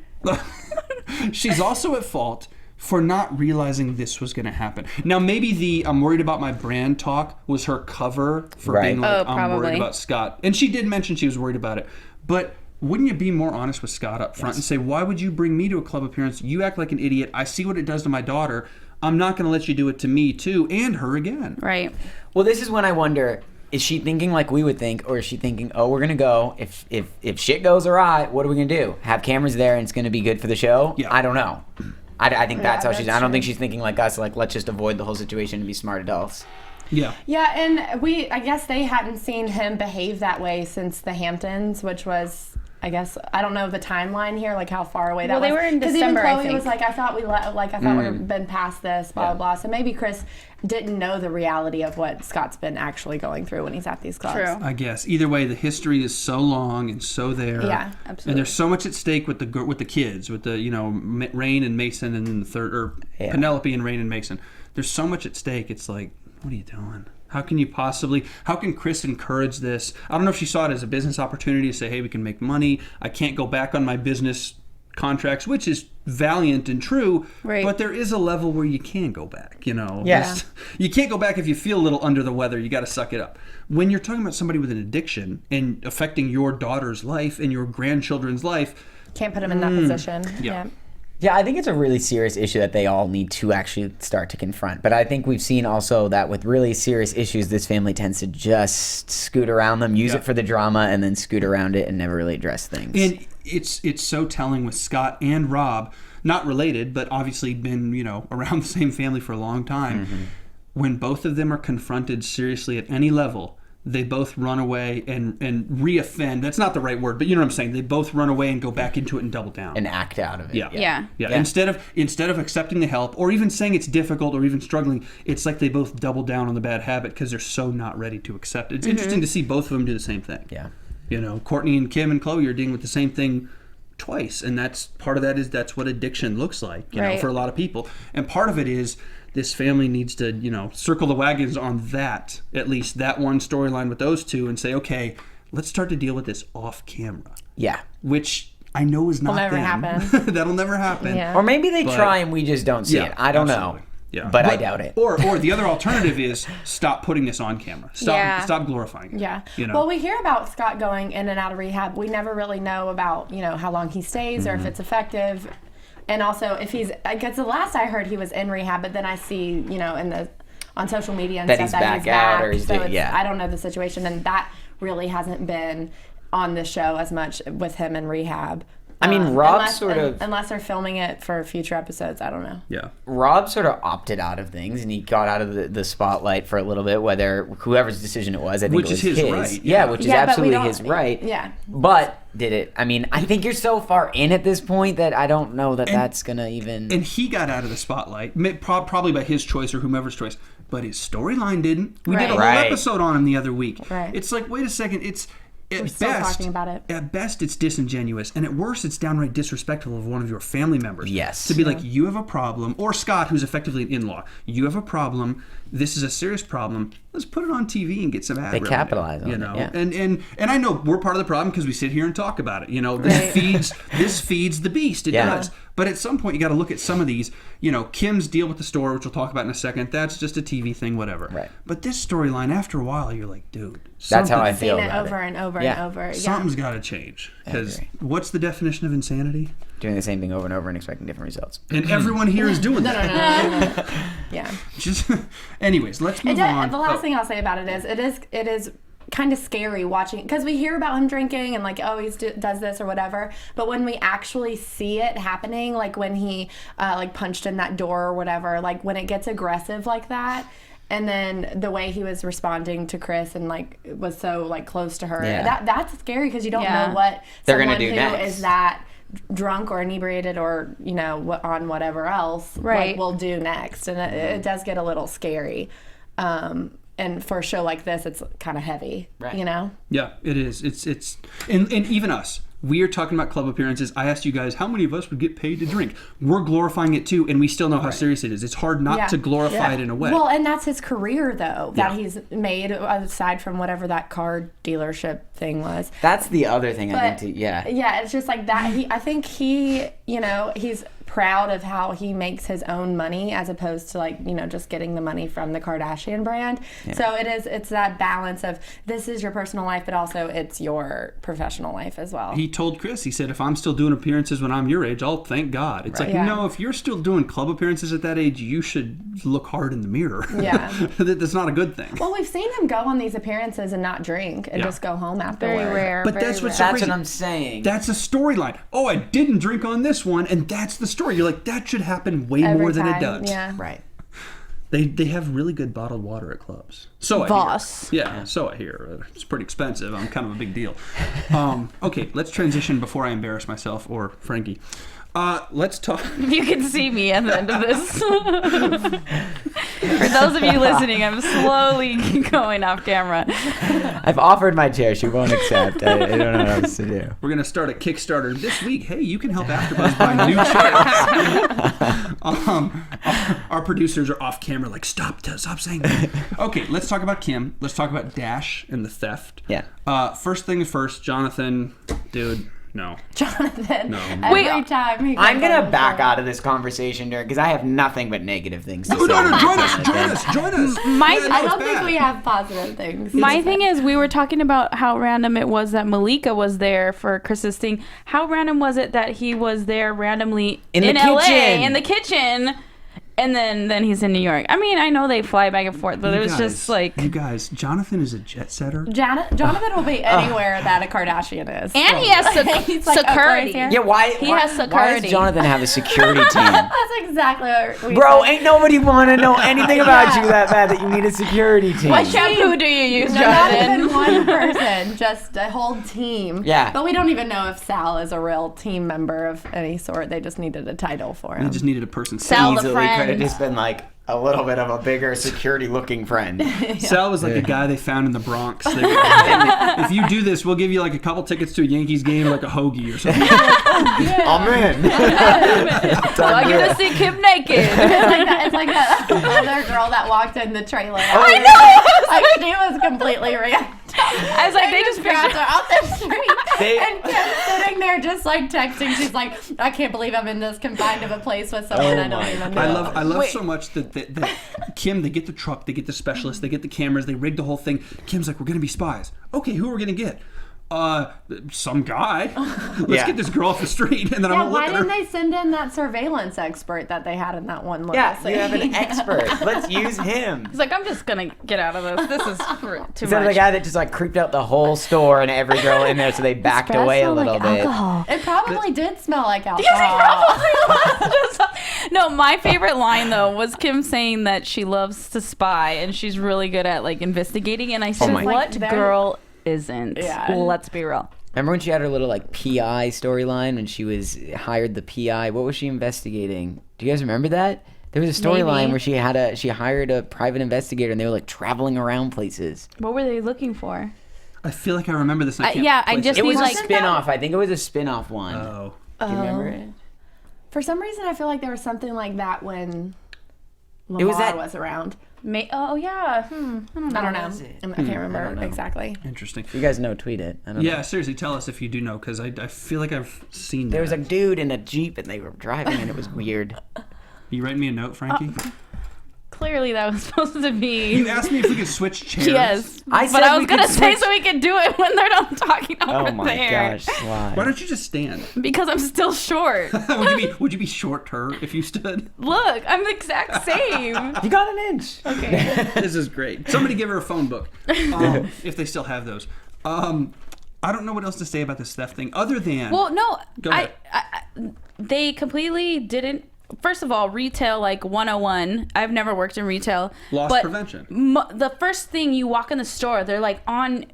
Speaker 2: She's also at fault for not realizing this was going to happen. Now, maybe the I'm worried about my brand talk was her cover for
Speaker 3: Right.
Speaker 2: being like,
Speaker 4: Oh,
Speaker 2: I'm worried
Speaker 4: probably.
Speaker 2: about Scott. And she did mention she was worried about it. But wouldn't you be more honest with Scott up front and say, why would you bring me to a club appearance? You act like an idiot. I see what it does to my daughter. I'm not going to let you do it to me, too, and her again.
Speaker 4: Right.
Speaker 3: Well, this is when I wonder, is she thinking like we would think, or is she thinking, oh, we're going to go. If shit goes awry, what are we going to do? Have cameras there and it's going to be good for the show?
Speaker 2: Yeah.
Speaker 3: I don't know. I think that's how she's.
Speaker 5: that's
Speaker 3: I don't
Speaker 5: true.
Speaker 3: think she's thinking like us. Like, let's just avoid the whole situation and be smart adults.
Speaker 2: Yeah.
Speaker 5: Yeah, and I guess they hadn't seen him behave that way since the Hamptons, which was, I guess, I don't know the timeline here, like how far away that was.
Speaker 4: Well, they were in
Speaker 5: 'Cause even
Speaker 4: December, I
Speaker 5: Chloe
Speaker 4: think.
Speaker 5: was like, I thought we've been past this, blah, blah, blah. So maybe Kris didn't know the reality of what Scott's been actually going through when he's at these clubs.
Speaker 4: True.
Speaker 2: I guess. Either way, the history is so long and so there.
Speaker 5: Yeah,
Speaker 4: absolutely.
Speaker 2: And there's so much at stake with the kids, with the Rain and Mason, and then the third, or Penelope and Rain and Mason. There's so much at stake. It's like, what are you doing? How can Kris encourage this? I don't know if she saw it as a business opportunity to say, hey, we can make money. I can't go back on my business contracts, which is valiant and true,
Speaker 4: Right.
Speaker 2: but there is a level where you can go back,
Speaker 3: Yeah.
Speaker 2: Just- you can't go back if you feel a little under the weather. You got to suck it up. When you're talking about somebody with an addiction and affecting your daughter's life and your grandchildren's life,
Speaker 5: Can't put him in that position.
Speaker 2: Yeah.
Speaker 3: Yeah, I think it's a really serious issue that they all need to actually start to confront. But I think we've seen also that with really serious issues, this family tends to just scoot around them, use it for the drama, and then scoot around it and never really address things.
Speaker 2: and it's so telling with Scott and Rob, not related, but obviously been, around the same family for a long time. When both of them are confronted seriously at any level, they both run away and re-offend. That's not the right word, but you know what I'm saying. They both run away and go back into it and double down.
Speaker 3: and act out of it.
Speaker 2: Yeah.
Speaker 4: Yeah.
Speaker 2: Instead of accepting the help or even saying it's difficult or even struggling, it's like they both double down on the bad habit because they're so not ready to accept it. It's interesting to see both of them do the same thing.
Speaker 3: Yeah.
Speaker 2: Courtney and Kim and Chloe are dealing with the same thing twice, and that's part of that is that's what addiction looks like,
Speaker 4: Right.
Speaker 2: for a lot of people. And part of it is this family needs to, circle the wagons on that, at least that one storyline with those two, and say, okay, let's start to deal with this off camera,
Speaker 3: Yeah.
Speaker 2: which I know is not
Speaker 5: never
Speaker 2: them.
Speaker 5: happen.
Speaker 2: That'll never happen.
Speaker 5: Yeah.
Speaker 3: Or maybe they
Speaker 2: But-
Speaker 3: try and we just don't see it. I don't
Speaker 2: absolutely.
Speaker 3: know.
Speaker 2: Yeah.
Speaker 3: But I doubt it.
Speaker 2: Or the other alternative is stop putting this on camera. Stop glorifying it.
Speaker 5: Yeah.
Speaker 2: You know?
Speaker 5: Well, we hear about Scott going in and out of rehab. We never really know about, how long he stays or if it's effective. And also if I guess the last I heard he was in rehab, but then I see, on social media and
Speaker 3: That
Speaker 5: stuff
Speaker 3: he's
Speaker 5: that
Speaker 3: back
Speaker 5: he's
Speaker 3: out
Speaker 5: back.
Speaker 3: or he's
Speaker 5: so
Speaker 3: doing- yeah.
Speaker 5: I don't know the situation, and that really hasn't been on the show as much with him in rehab.
Speaker 3: I mean, Rob
Speaker 5: unless, unless they're filming it for future episodes, I don't know.
Speaker 2: Yeah.
Speaker 3: Rob sort of opted out of things, and he got out of the spotlight for a little bit, whether whoever's decision it was. I think
Speaker 2: Which
Speaker 3: it was
Speaker 2: is his right,
Speaker 3: Yeah,
Speaker 2: yeah.
Speaker 3: which is
Speaker 5: Yeah, but we
Speaker 3: absolutely
Speaker 5: don't-
Speaker 3: his right.
Speaker 5: Yeah.
Speaker 3: But did it? I mean, I think you're so far in at this point that I don't know that that's going to even...
Speaker 2: And he got out of the spotlight, probably by his choice or whomever's choice. but his storyline didn't. We did a whole
Speaker 3: Right.
Speaker 2: episode on him the other week.
Speaker 5: Right.
Speaker 2: It's like, wait a second, we're
Speaker 5: still talking about it.
Speaker 2: At best, it's disingenuous, and at worst, it's downright disrespectful of one of your family members.
Speaker 3: Yes.
Speaker 2: To be like, you have a problem, or Scott, who's effectively an in-law, you have a problem. This is a serious problem. Let's put it on TV and get some ad revenue.
Speaker 3: capitalize on
Speaker 2: you
Speaker 3: it,
Speaker 2: know?
Speaker 3: yeah.
Speaker 2: And I know we're part of the problem because we sit here and talk about it. You know, this feeds the beast. It does. But at some point, you got to look at some of these. You know, Kim's deal with the store, which we'll talk about in a second. That's just a TV thing, whatever.
Speaker 3: Right.
Speaker 2: But this storyline, after a while, you're like, dude,
Speaker 3: That's how I
Speaker 2: something-
Speaker 3: feel
Speaker 5: Seen it
Speaker 3: about
Speaker 5: over
Speaker 3: it.
Speaker 5: and over
Speaker 3: Yeah.
Speaker 5: and over. Yeah.
Speaker 2: Something's got to change. Because
Speaker 3: agree.
Speaker 2: what's the definition of insanity?
Speaker 3: Doing the same thing over and over and expecting different results.
Speaker 2: And everyone here is doing that.
Speaker 5: No. Yeah.
Speaker 2: Just, anyways, let's move on.
Speaker 5: The last thing I'll say about it is kind of scary watching, because we hear about him drinking and like, oh, he does this or whatever, but when we actually see it happening, like when he like punched in that door or whatever, like when it gets aggressive like that, and then the way he was responding to Kris and like was so like close to her, that's scary because you don't know what
Speaker 3: They're gonna
Speaker 5: someone
Speaker 3: do
Speaker 5: who
Speaker 3: next.
Speaker 5: is that drunk or inebriated or on whatever else
Speaker 4: Right.
Speaker 5: like will do next, and it does get a little scary. And for a show like this, it's kind of heavy,
Speaker 3: Right.
Speaker 2: Yeah, it is. It's and even us. We are talking about club appearances. I asked you guys how many of us would get paid to drink. We're glorifying it too, and we still know how serious it is. It's hard not to glorify it in a way.
Speaker 5: Well, and that's his career, though, that he's made, aside from whatever that car dealership thing was.
Speaker 3: That's the other thing I
Speaker 5: But,
Speaker 3: think too. Yeah.
Speaker 5: Yeah, it's just like that. I think he's proud of how he makes his own money as opposed to like, just getting the money from the Kardashian brand.
Speaker 3: Yeah.
Speaker 5: So it's that balance of this is your personal life, but also it's your professional life as well.
Speaker 2: He told Kris, he said, if I'm still doing appearances when I'm your age, I'll thank God. It's like, no, if you're still doing club appearances at that age, you should look hard in the mirror.
Speaker 5: Yeah.
Speaker 2: That's not a good thing.
Speaker 5: Well, we've seen him go on these appearances and not drink and just go home afterwards.
Speaker 4: Very rare.
Speaker 2: But
Speaker 4: very
Speaker 2: that's what's
Speaker 4: rare.
Speaker 2: so
Speaker 3: That's
Speaker 2: crazy.
Speaker 3: what I'm saying.
Speaker 2: That's a storyline. Oh, I didn't drink on this one, and that's the story. You're like, that should happen way
Speaker 5: Every
Speaker 2: more than it
Speaker 5: time,
Speaker 2: does.
Speaker 5: Yeah.
Speaker 3: Right.
Speaker 2: They have really good bottled water at clubs. So
Speaker 4: Voss.
Speaker 2: I hear. Yeah, so I hear. It's pretty expensive. I'm kind of a big deal. Okay, let's transition before I embarrass myself or Frankie. Let's talk.
Speaker 4: You can see me at the end of this. For those of you listening, I'm slowly going off camera.
Speaker 3: I've offered my chair. She won't accept. I don't know what else to do.
Speaker 2: We're gonna start a Kickstarter this week. Hey, you can help AfterBuzz buy new chairs. Our producers are off camera, like stop saying that. Okay, let's talk about Kim. Let's talk about Dash and the theft.
Speaker 3: Yeah.
Speaker 2: First things first, Jonathan, dude. No.
Speaker 5: Jonathan.
Speaker 2: No.
Speaker 5: Every time he
Speaker 3: I'm
Speaker 5: goes
Speaker 3: gonna
Speaker 5: on
Speaker 3: back
Speaker 5: the
Speaker 3: out of this conversation because I have nothing but negative things to
Speaker 2: No,
Speaker 3: say.
Speaker 2: join us.
Speaker 4: My-
Speaker 2: Yeah, no,
Speaker 5: I
Speaker 2: it's
Speaker 5: don't think
Speaker 2: bad.
Speaker 5: we have positive things.
Speaker 4: My thing is, we were talking about how random it was that Malika was there for Chris's thing. How random was it that he was there randomly
Speaker 3: In the
Speaker 4: LA
Speaker 3: kitchen.
Speaker 4: in the kitchen, and then he's in New York? I mean, I know they fly back and forth, but
Speaker 2: You
Speaker 4: it was
Speaker 2: guys,
Speaker 4: just like.
Speaker 2: you guys, Jonathan is a jet setter.
Speaker 5: Jonathan will be anywhere that a Kardashian is.
Speaker 4: And he has
Speaker 5: He's like,
Speaker 4: security.
Speaker 5: up right here.
Speaker 3: Yeah, why?
Speaker 4: He
Speaker 3: why,
Speaker 4: has
Speaker 3: Why
Speaker 4: security.
Speaker 3: does Jonathan have a security team?
Speaker 5: That's exactly what we
Speaker 3: Bro,
Speaker 5: said.
Speaker 3: ain't nobody want to know anything about you that bad that you need a security team.
Speaker 4: What shampoo do you use,
Speaker 5: No, not even
Speaker 4: Jonathan?
Speaker 5: one person, just a whole team.
Speaker 3: Yeah.
Speaker 5: But we don't even know if Sal is a real team member of any sort. They just needed a title for him.
Speaker 2: They just needed a person.
Speaker 4: Sal the
Speaker 3: Easily
Speaker 4: friend.
Speaker 3: could have just been like a little bit of a bigger security-looking friend.
Speaker 2: Sal was like a guy they found in the Bronx. They were like, if you do this, we'll give you like a couple tickets to a Yankees game, like a hoagie or something.
Speaker 3: I'm in.
Speaker 4: So I get to see Kim naked.
Speaker 5: It's like that other girl that walked in the trailer.
Speaker 4: I know.
Speaker 5: Like she was completely reacting.
Speaker 4: I was like, they just
Speaker 5: grabbed
Speaker 4: pictured.
Speaker 5: her out the street.
Speaker 3: They-
Speaker 5: And Kim's sitting there just like texting. She's like, I can't believe I'm in this confined of a place with someone I don't even know.
Speaker 2: I love
Speaker 4: Wait.
Speaker 2: so much that Kim, they get the truck, they get the specialists, they get the cameras, they rig the whole thing. Kim's like, we're gonna be spies. Okay, who are we gonna get? Some guy. Let's get this girl off the street, and then I'm
Speaker 5: Yeah,
Speaker 2: gonna
Speaker 5: why
Speaker 2: look at her.
Speaker 5: didn't they send in that surveillance expert that they had in that one little
Speaker 3: Yeah,
Speaker 5: scene?
Speaker 3: you have an expert. Let's use him.
Speaker 4: He's like, I'm just gonna get out of this. This is too
Speaker 3: Instead of the
Speaker 4: much.
Speaker 3: guy that just like creeped out the whole store and every girl in there, so they backed away a little bit.
Speaker 5: It probably did smell like alcohol.
Speaker 4: Yes, it probably was. No, my favorite line though was Kim saying that she loves to spy and she's really good at like investigating. And I said,
Speaker 3: my-
Speaker 4: what
Speaker 5: Like,
Speaker 4: girl isn't?
Speaker 5: Yeah.
Speaker 4: Let's be real.
Speaker 3: Remember when she had her little like PI storyline when she was hired the PI? What was she investigating? Do you guys remember that? There was a storyline
Speaker 4: Maybe.
Speaker 3: where she hired a private investigator and they were like traveling around places.
Speaker 4: What were they looking for?
Speaker 2: I feel like I remember this. And I can't
Speaker 4: yeah, I
Speaker 2: place
Speaker 4: just
Speaker 3: It was
Speaker 4: like
Speaker 3: a spin-off. I think it was a spin-off one.
Speaker 2: Oh.
Speaker 3: Do you remember it?
Speaker 5: For some reason, I feel like there was something like that when Lamar
Speaker 3: It was that-
Speaker 5: was around.
Speaker 4: oh yeah. I don't know.
Speaker 5: I don't know.
Speaker 3: was it?
Speaker 5: I can't remember exactly.
Speaker 2: Interesting.
Speaker 3: You guys know, tweet it. I don't know.
Speaker 2: Yeah, seriously, tell us if you do know, because I feel like I've seen
Speaker 3: There was a
Speaker 2: that.
Speaker 3: dude in a Jeep and they were driving and it was weird.
Speaker 2: You write me a note, Frankie?
Speaker 4: Clearly, that was supposed to be.
Speaker 2: You asked me if we could switch chairs.
Speaker 4: Yes,
Speaker 3: I
Speaker 4: but
Speaker 3: said
Speaker 4: I
Speaker 3: we
Speaker 4: was gonna
Speaker 3: could
Speaker 4: say
Speaker 3: switch-
Speaker 4: so we could do it when they're done talking over
Speaker 3: Oh my
Speaker 4: there.
Speaker 3: gosh, why?
Speaker 2: Why don't you just stand?
Speaker 4: Because I'm still short.
Speaker 2: Would you be shorter if you stood?
Speaker 4: Look, I'm the exact same.
Speaker 3: You got an inch.
Speaker 4: Okay.
Speaker 2: This is great. Somebody give her a phone book, if they still have those. I don't know what else to say about this theft thing, other than
Speaker 4: Well, no,
Speaker 2: Go ahead.
Speaker 4: they completely didn't. First of all, retail like 101. I've never worked in retail.
Speaker 2: Loss
Speaker 4: but
Speaker 2: prevention.
Speaker 4: The first thing you walk in the store, they're like on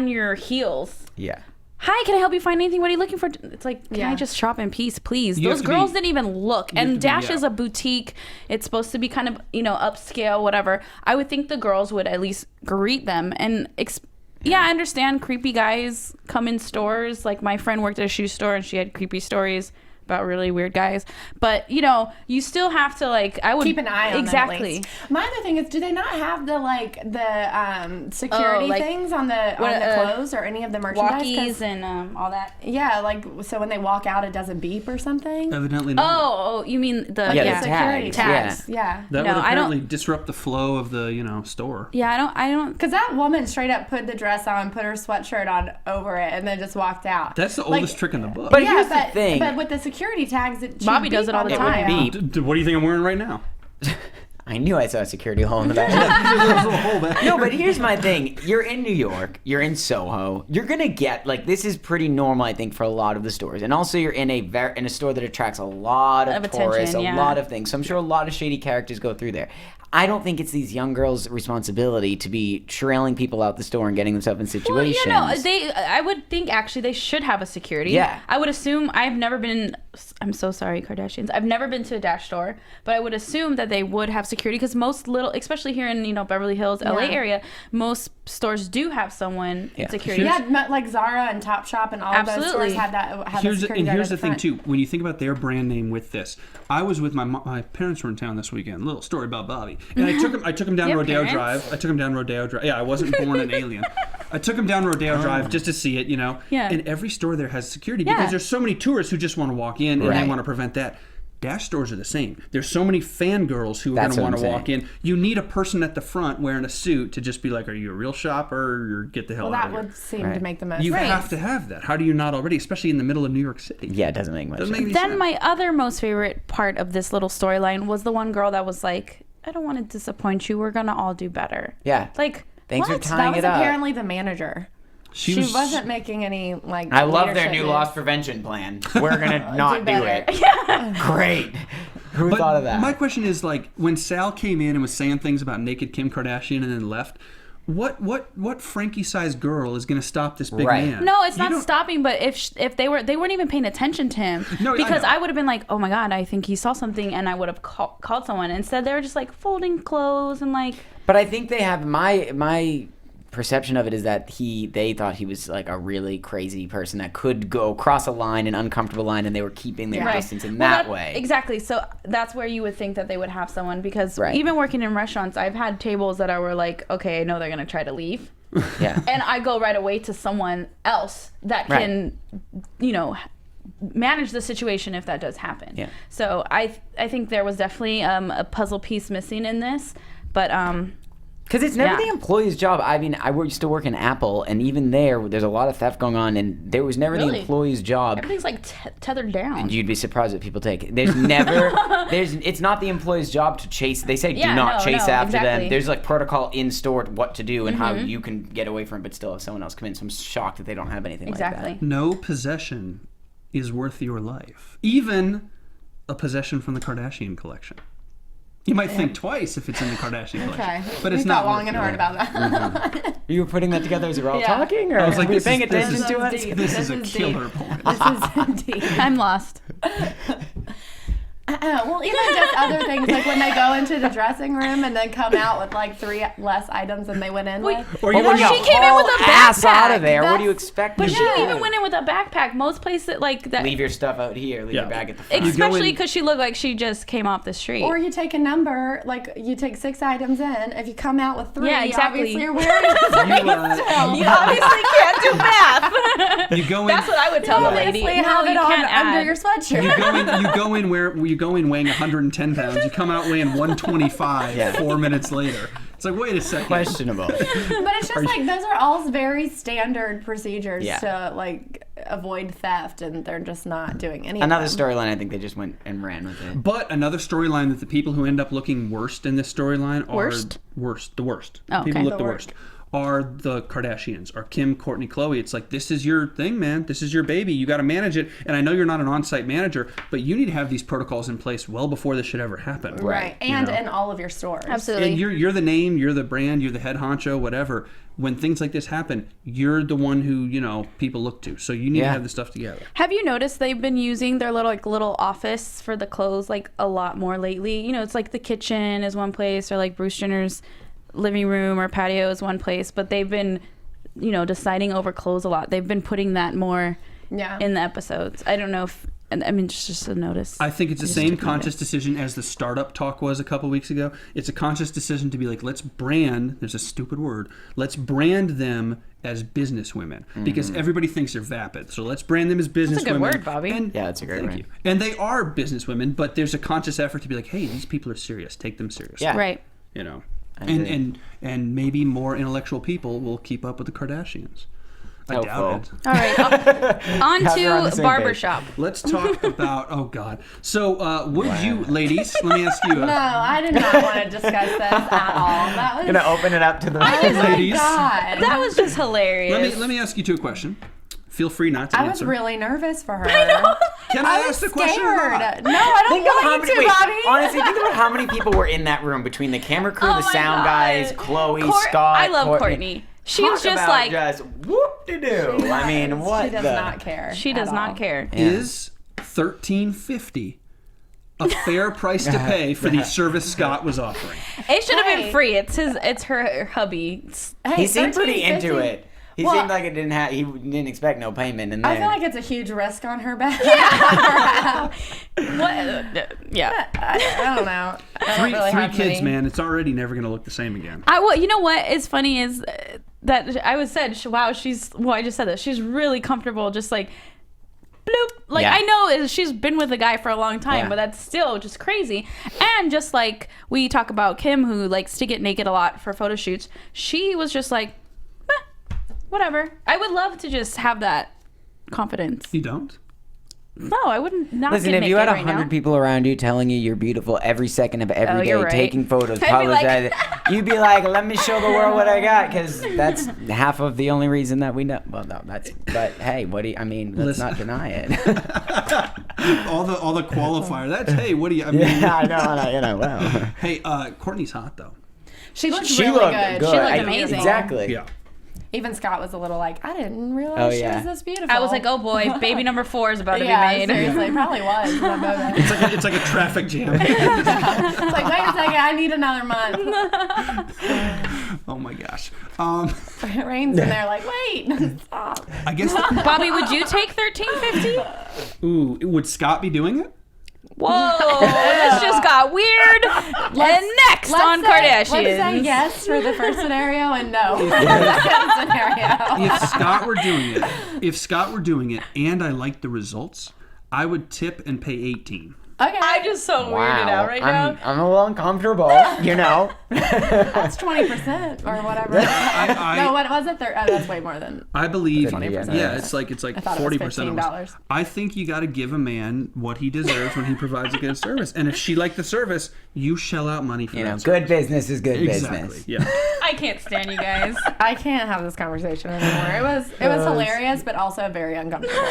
Speaker 4: your heels.
Speaker 3: Yeah.
Speaker 4: Hi, can I help you find anything? What are you looking for? It's like, can
Speaker 5: Yeah.
Speaker 4: I just shop in peace, please?
Speaker 2: You have
Speaker 4: Those
Speaker 2: to
Speaker 4: girls
Speaker 2: be-
Speaker 4: didn't even look.
Speaker 2: have to
Speaker 4: And
Speaker 2: be,
Speaker 4: Dash
Speaker 2: yeah.
Speaker 4: is a boutique. It's supposed to be kind of, upscale, whatever. I would think the girls would at least greet them. And yeah, I understand creepy guys come in stores. Like my friend worked at a shoe store and she had creepy stories about really weird guys. But, you still have to I would
Speaker 5: Keep an eye on
Speaker 4: exactly.
Speaker 5: them at least. My other thing is, do they not have the security
Speaker 4: like,
Speaker 5: things on the clothes or any of the merchandise? 'Cause-
Speaker 4: Walkies and all that.
Speaker 5: yeah, so when they walk out, it doesn't beep or something.
Speaker 2: Evidently not.
Speaker 4: Oh, you mean the
Speaker 3: Yeah,
Speaker 5: the
Speaker 3: the
Speaker 5: security
Speaker 3: tags,
Speaker 5: tags. Yeah.
Speaker 2: That
Speaker 4: no,
Speaker 2: would
Speaker 4: I don't-
Speaker 2: apparently disrupt the flow of the store.
Speaker 4: Yeah, I don't.
Speaker 5: Because that woman straight up put the dress on, put her sweatshirt on over it, and then just walked out.
Speaker 2: That's the oldest trick in the book.
Speaker 3: But here's the thing.
Speaker 5: But with the security tags, she'd
Speaker 4: Bobby does
Speaker 5: beep
Speaker 4: it all the
Speaker 5: the
Speaker 4: time.
Speaker 5: way
Speaker 3: It
Speaker 5: out.
Speaker 3: would beep.
Speaker 2: What do you think I'm wearing right now?
Speaker 3: I knew I saw a security hole in the back.
Speaker 2: There's a hole back.
Speaker 3: No, but here's my thing. You're in New York. You're in Soho. You're gonna get this is pretty normal, I think, for a lot of the stores. And also, you're in a store that attracts a lot of
Speaker 4: Attention,
Speaker 3: tourists, a
Speaker 4: yeah.
Speaker 3: lot of things. So I'm sure a lot of shady characters go through there. I don't think it's these young girls' responsibility to be trailing people out the store and getting themselves in situations.
Speaker 4: Well, I would think actually they should have a security.
Speaker 3: Yeah.
Speaker 4: I would assume, I'm so sorry, Kardashians. I've never been to a Dash store, but I would assume that they would have security because most especially here in, Beverly Hills, LA area, most stores do have someone in security.
Speaker 5: Yeah, like Zara and Topshop and all of those
Speaker 4: Absolutely.
Speaker 5: stores have a
Speaker 2: Here's
Speaker 5: security
Speaker 2: and
Speaker 5: guard
Speaker 2: here's
Speaker 5: at
Speaker 2: the thing
Speaker 5: front.
Speaker 2: too. When you think about their brand name with this, I was with my parents were in town this weekend. Little story about Bobby, and I took him down
Speaker 4: Your
Speaker 2: Rodeo
Speaker 4: parents?
Speaker 2: Drive. I took him down Rodeo Drive. Yeah, I wasn't born an alien. I took him down Rodeo Drive just to see it,
Speaker 4: Yeah.
Speaker 2: And every store there has security
Speaker 4: Yeah.
Speaker 2: because there's so many tourists who just want to walk in and they
Speaker 3: Right.
Speaker 2: want to prevent that. Dash stores are the same. There's so many fangirls who are going
Speaker 3: That's
Speaker 2: to
Speaker 3: what
Speaker 2: want to
Speaker 3: I'm
Speaker 2: walk
Speaker 3: saying.
Speaker 2: in. You need a person at the front wearing a suit to just be like, "Are you a real shopper? Or get the hell
Speaker 5: Well,
Speaker 2: out
Speaker 5: that
Speaker 2: of here."
Speaker 5: would seem
Speaker 3: Right.
Speaker 5: to make the most
Speaker 2: You
Speaker 5: sense.
Speaker 2: have to have that. How do you not already, especially in the middle of New York City?
Speaker 3: Yeah, it doesn't make much
Speaker 2: Doesn't
Speaker 3: sense.
Speaker 2: make any
Speaker 4: Then
Speaker 2: sense.
Speaker 4: my other most favorite part of this little storyline was the one girl that was like, I don't want to disappoint you. We're going to all do better.
Speaker 3: Yeah.
Speaker 4: Like,
Speaker 3: Thanks
Speaker 4: what?
Speaker 3: for tying
Speaker 5: That was
Speaker 3: it up.
Speaker 5: apparently the manager.
Speaker 2: She
Speaker 5: wasn't making any
Speaker 3: I love their
Speaker 5: leadership
Speaker 3: new
Speaker 5: moves.
Speaker 3: loss prevention plan. We're gonna not do
Speaker 5: better.
Speaker 3: it. Great. Who thought of that?
Speaker 2: My question is, when Sal came in and was saying things about naked Kim Kardashian and then left, what Frankie-sized girl is going to stop this big
Speaker 3: Right.
Speaker 2: man?
Speaker 4: No, it's
Speaker 2: You
Speaker 4: not
Speaker 2: don't-
Speaker 4: stopping. But if they weren't even paying attention to him,
Speaker 2: No, I
Speaker 4: because
Speaker 2: know.
Speaker 4: I would have been like, oh my god, I think he saw something, and I would have called someone. Instead, they were just like folding clothes and like.
Speaker 3: But I think they have my perception of it is that they thought he was like a really crazy person that could go cross a line, an uncomfortable line, and they were keeping their
Speaker 4: Right.
Speaker 3: distance in
Speaker 4: Well,
Speaker 3: that way.
Speaker 4: Exactly. So that's where you would think that they would have someone because
Speaker 3: Right.
Speaker 4: even working in restaurants, I've had tables that I were like, okay, I know they're gonna try to leave,
Speaker 3: Yeah.
Speaker 4: and I go right away to someone else that
Speaker 3: Right.
Speaker 4: can, manage the situation if that does happen.
Speaker 3: Yeah.
Speaker 4: So I think there was definitely a puzzle piece missing in this, but
Speaker 3: Because it's never
Speaker 4: Yeah.
Speaker 3: the employee's job. I mean, I used to work in Apple, and even there's a lot of theft going on, and there was never the
Speaker 4: Really?
Speaker 3: employee's job.
Speaker 4: everything's like tethered down.
Speaker 3: You'd be surprised what people take. There's never, it's not the employee's job to chase. They say do
Speaker 4: Yeah,
Speaker 3: not
Speaker 4: no,
Speaker 3: chase
Speaker 4: no,
Speaker 3: after
Speaker 4: exactly.
Speaker 3: them. There's like protocol in store what to do and how
Speaker 4: Mm-hmm.
Speaker 3: you can get away from it, but still have someone else come in. So I'm shocked that they don't have anything
Speaker 4: Exactly.
Speaker 3: like
Speaker 2: No possession is worth your life. Even a possession from the Kardashian collection. You might think twice if it's in the Kardashian collection.
Speaker 5: Okay.
Speaker 2: But it's
Speaker 5: we
Speaker 2: not
Speaker 5: thought long
Speaker 2: worth
Speaker 5: and
Speaker 2: your
Speaker 5: hard
Speaker 2: life.
Speaker 5: about that.
Speaker 3: that. You were putting that together as we were all
Speaker 5: Yeah.
Speaker 3: talking, or
Speaker 2: I was like,
Speaker 3: were you
Speaker 2: this
Speaker 3: paying
Speaker 2: is- this
Speaker 3: attention
Speaker 2: is-
Speaker 3: to us?
Speaker 5: deep.
Speaker 2: This is a
Speaker 5: This is
Speaker 2: killer
Speaker 5: deep.
Speaker 2: point.
Speaker 5: This is deep.
Speaker 4: I'm lost.
Speaker 5: Well, even just other things, like when they go into the dressing room and then come out with like 3 less items than they went in with.
Speaker 2: Or
Speaker 3: Well, when
Speaker 4: she
Speaker 3: you
Speaker 4: came in with a
Speaker 3: haul ass out
Speaker 4: backpack.
Speaker 3: of there, what do
Speaker 5: That's-
Speaker 3: you expect?
Speaker 4: But
Speaker 3: to
Speaker 4: she
Speaker 3: do?
Speaker 4: even went in with a backpack. Most places like that,
Speaker 3: Leave your stuff out here. Leave
Speaker 2: Yeah.
Speaker 3: your bag at the front.
Speaker 2: go
Speaker 4: especially
Speaker 2: in-
Speaker 4: because she looked like she just came off the street.
Speaker 5: Or you take a number, like you take 6 items in. If you come out with 3,
Speaker 4: Yeah, exactly.
Speaker 5: obviously you're wearing the
Speaker 4: you obviously can't do math.
Speaker 2: You go in.
Speaker 4: That's what I would tell the lady.
Speaker 5: obviously
Speaker 4: No,
Speaker 5: have
Speaker 4: you
Speaker 5: it on
Speaker 4: can't
Speaker 5: under
Speaker 4: add.
Speaker 5: your sweatshirt.
Speaker 2: You go in weighing 110 pounds. You come out weighing 125
Speaker 3: Yeah.
Speaker 2: 4 minutes later. It's like, wait a second.
Speaker 3: Questionable.
Speaker 5: But it's just like those are all very standard procedures
Speaker 3: Yeah.
Speaker 5: to like avoid theft, and they're just not doing any.
Speaker 3: Another
Speaker 5: of them.
Speaker 3: storyline, I think they just went and ran with it.
Speaker 2: But another storyline that the people who end up looking worst in this storyline are the worst.
Speaker 4: Oh,
Speaker 2: People
Speaker 4: okay.
Speaker 2: look the worst. Are the Kardashians, are Kim, Kourtney, Khloe. It's like, this is your thing, man. This is your baby. You got to manage it. And I know you're not an on-site manager, but you need to have these protocols in place well before this should ever happen.
Speaker 5: Right, and
Speaker 2: You know?
Speaker 5: in all of your stores.
Speaker 4: Absolutely.
Speaker 2: And you're the name, you're the brand, you're the head honcho, whatever. When things like this happen, you're the one who, people look to. So you need to
Speaker 3: Yeah.
Speaker 2: have this stuff together.
Speaker 4: Have you noticed they've been using their little office for the clothes like a lot more lately? It's like the kitchen is one place, or like Bruce Jenner's living room or patio is one place, but they've been, deciding over clothes a lot. They've been putting that more in the episodes. I don't know if, just a notice.
Speaker 2: I think it's the same conscious decision as the startup talk was a couple weeks ago. It's a conscious decision to be like, let's brand, there's a stupid word, let's brand them as businesswomen, because everybody thinks they're vapid. So let's brand them as businesswomen.
Speaker 4: That's a good word, Bobby.
Speaker 2: And,
Speaker 3: Yeah, that's a great
Speaker 2: thank
Speaker 3: word.
Speaker 2: you. And they are businesswomen, but there's a conscious effort to be like, hey, these people are serious. Take them seriously.
Speaker 3: Yeah.
Speaker 4: Right.
Speaker 2: And maybe more intellectual people will keep up with the Kardashians. I doubt
Speaker 3: Hopeful.
Speaker 2: it.
Speaker 4: All right. On
Speaker 3: Now they're on the
Speaker 4: to
Speaker 3: same
Speaker 4: barbershop.
Speaker 2: Let's talk about, oh God. So would you, ladies, let me ask you.
Speaker 5: No, I did not want to discuss this at all. That was.
Speaker 3: Gonna open it up to the
Speaker 5: Oh my
Speaker 2: Ladies.
Speaker 5: God.
Speaker 4: That was just hilarious.
Speaker 2: Let me ask you two a question. Feel free not to
Speaker 5: I was
Speaker 2: answer.
Speaker 5: really nervous for her.
Speaker 2: Can I ask the question or
Speaker 5: Scared.
Speaker 2: not?
Speaker 5: No, I don't
Speaker 3: Think of how
Speaker 5: want
Speaker 3: many,
Speaker 5: you to,
Speaker 3: wait,
Speaker 5: Bobby.
Speaker 3: honestly, think about how many people were in that room between the camera crew,
Speaker 4: Oh
Speaker 3: the
Speaker 4: my
Speaker 3: sound
Speaker 4: God.
Speaker 3: guys, Chloe, Scott.
Speaker 4: I love
Speaker 3: Kourtney.
Speaker 4: Courtney. She was
Speaker 3: Talk
Speaker 4: just
Speaker 3: about
Speaker 4: like,
Speaker 3: just whoop-de-doo. I mean, what
Speaker 5: She does
Speaker 3: the?
Speaker 5: not care.
Speaker 4: she
Speaker 5: at
Speaker 4: does
Speaker 5: all.
Speaker 4: not care.
Speaker 2: Is $13.50 a fair price to pay for the service Scott was offering?
Speaker 4: It should have
Speaker 5: Hey.
Speaker 4: been free. It's her hubby.
Speaker 5: Hey,
Speaker 3: He seemed pretty
Speaker 5: $13.50.
Speaker 3: into it. He
Speaker 5: Well,
Speaker 3: seemed like it didn't have. He didn't expect no payment in there.
Speaker 5: I feel like it's a huge risk on her back.
Speaker 4: What? Yeah.
Speaker 5: I don't know. I don't
Speaker 2: Three
Speaker 5: have
Speaker 2: kids,
Speaker 5: many.
Speaker 2: man. It's already never going to look the same again.
Speaker 4: You know what is funny is that I was said, wow, I just said that. She's really comfortable, just like, bloop. Like,
Speaker 3: Yeah.
Speaker 4: I know she's been with a guy for a long time,
Speaker 3: Yeah.
Speaker 4: but that's still just crazy. And just like we talk about Kim, who likes to get naked a lot for photo shoots, she was just like, whatever. I would love to just have that confidence.
Speaker 2: You don't?
Speaker 4: No, I wouldn't not
Speaker 3: Listen,
Speaker 4: get
Speaker 3: if
Speaker 4: naked
Speaker 3: you had
Speaker 4: right
Speaker 3: 100
Speaker 4: now.
Speaker 3: people around you telling you you're beautiful every second of every day,
Speaker 4: you're right.
Speaker 3: taking photos,
Speaker 4: I'd be like-
Speaker 3: apologizing, you'd be like, let me show the world what I got, because that's half of the only reason that we know. Well, no, but hey, let's
Speaker 2: Listen.
Speaker 3: not deny it.
Speaker 2: all the qualifier. That's, hey, what do you, I mean.
Speaker 3: Yeah, I know, well.
Speaker 2: Hey, Courtney's hot, though.
Speaker 5: She looked
Speaker 3: She
Speaker 5: really
Speaker 3: looked
Speaker 5: good.
Speaker 3: good.
Speaker 4: She looked amazing.
Speaker 3: Exactly.
Speaker 2: Yeah.
Speaker 5: Even Scott was a little like, I didn't realize
Speaker 3: Oh,
Speaker 5: she
Speaker 3: yeah.
Speaker 5: was this beautiful.
Speaker 4: I was like, oh boy, baby number 4 is about to
Speaker 5: yeah,
Speaker 4: be made.
Speaker 5: seriously, it probably was. in that moment.
Speaker 2: It's like a traffic jam.
Speaker 5: It's like, wait a second, I need another month.
Speaker 2: Oh my gosh.
Speaker 5: Rain's in there like, wait, stop.
Speaker 2: I guess.
Speaker 4: Bobby, would you take $13.50?
Speaker 2: Ooh, would Scott be doing it?
Speaker 4: Whoa, this just got weird. And next on Kardashians.
Speaker 5: Let's say yes for the first scenario and no for the second scenario.
Speaker 2: If Scott were doing it, and I liked the results, I would tip and pay $18.
Speaker 5: Okay.
Speaker 4: I'm just so weirded out right now.
Speaker 3: I'm a little uncomfortable, you know.
Speaker 5: That's 20% or whatever. No, what was it? That's way more than.
Speaker 2: I believe,
Speaker 3: 20%.
Speaker 2: yeah, it's like
Speaker 5: thought it was
Speaker 2: 40% of
Speaker 5: $15.
Speaker 2: us. I think you got to give a man what he deserves when he provides a good service. And if she liked the service, you shell out money for
Speaker 3: You know,
Speaker 2: that
Speaker 3: good business is good
Speaker 2: Exactly.
Speaker 3: business.
Speaker 2: Yeah.
Speaker 4: I can't stand you guys.
Speaker 5: I can't have this conversation anymore. It was hilarious, but also very uncomfortable.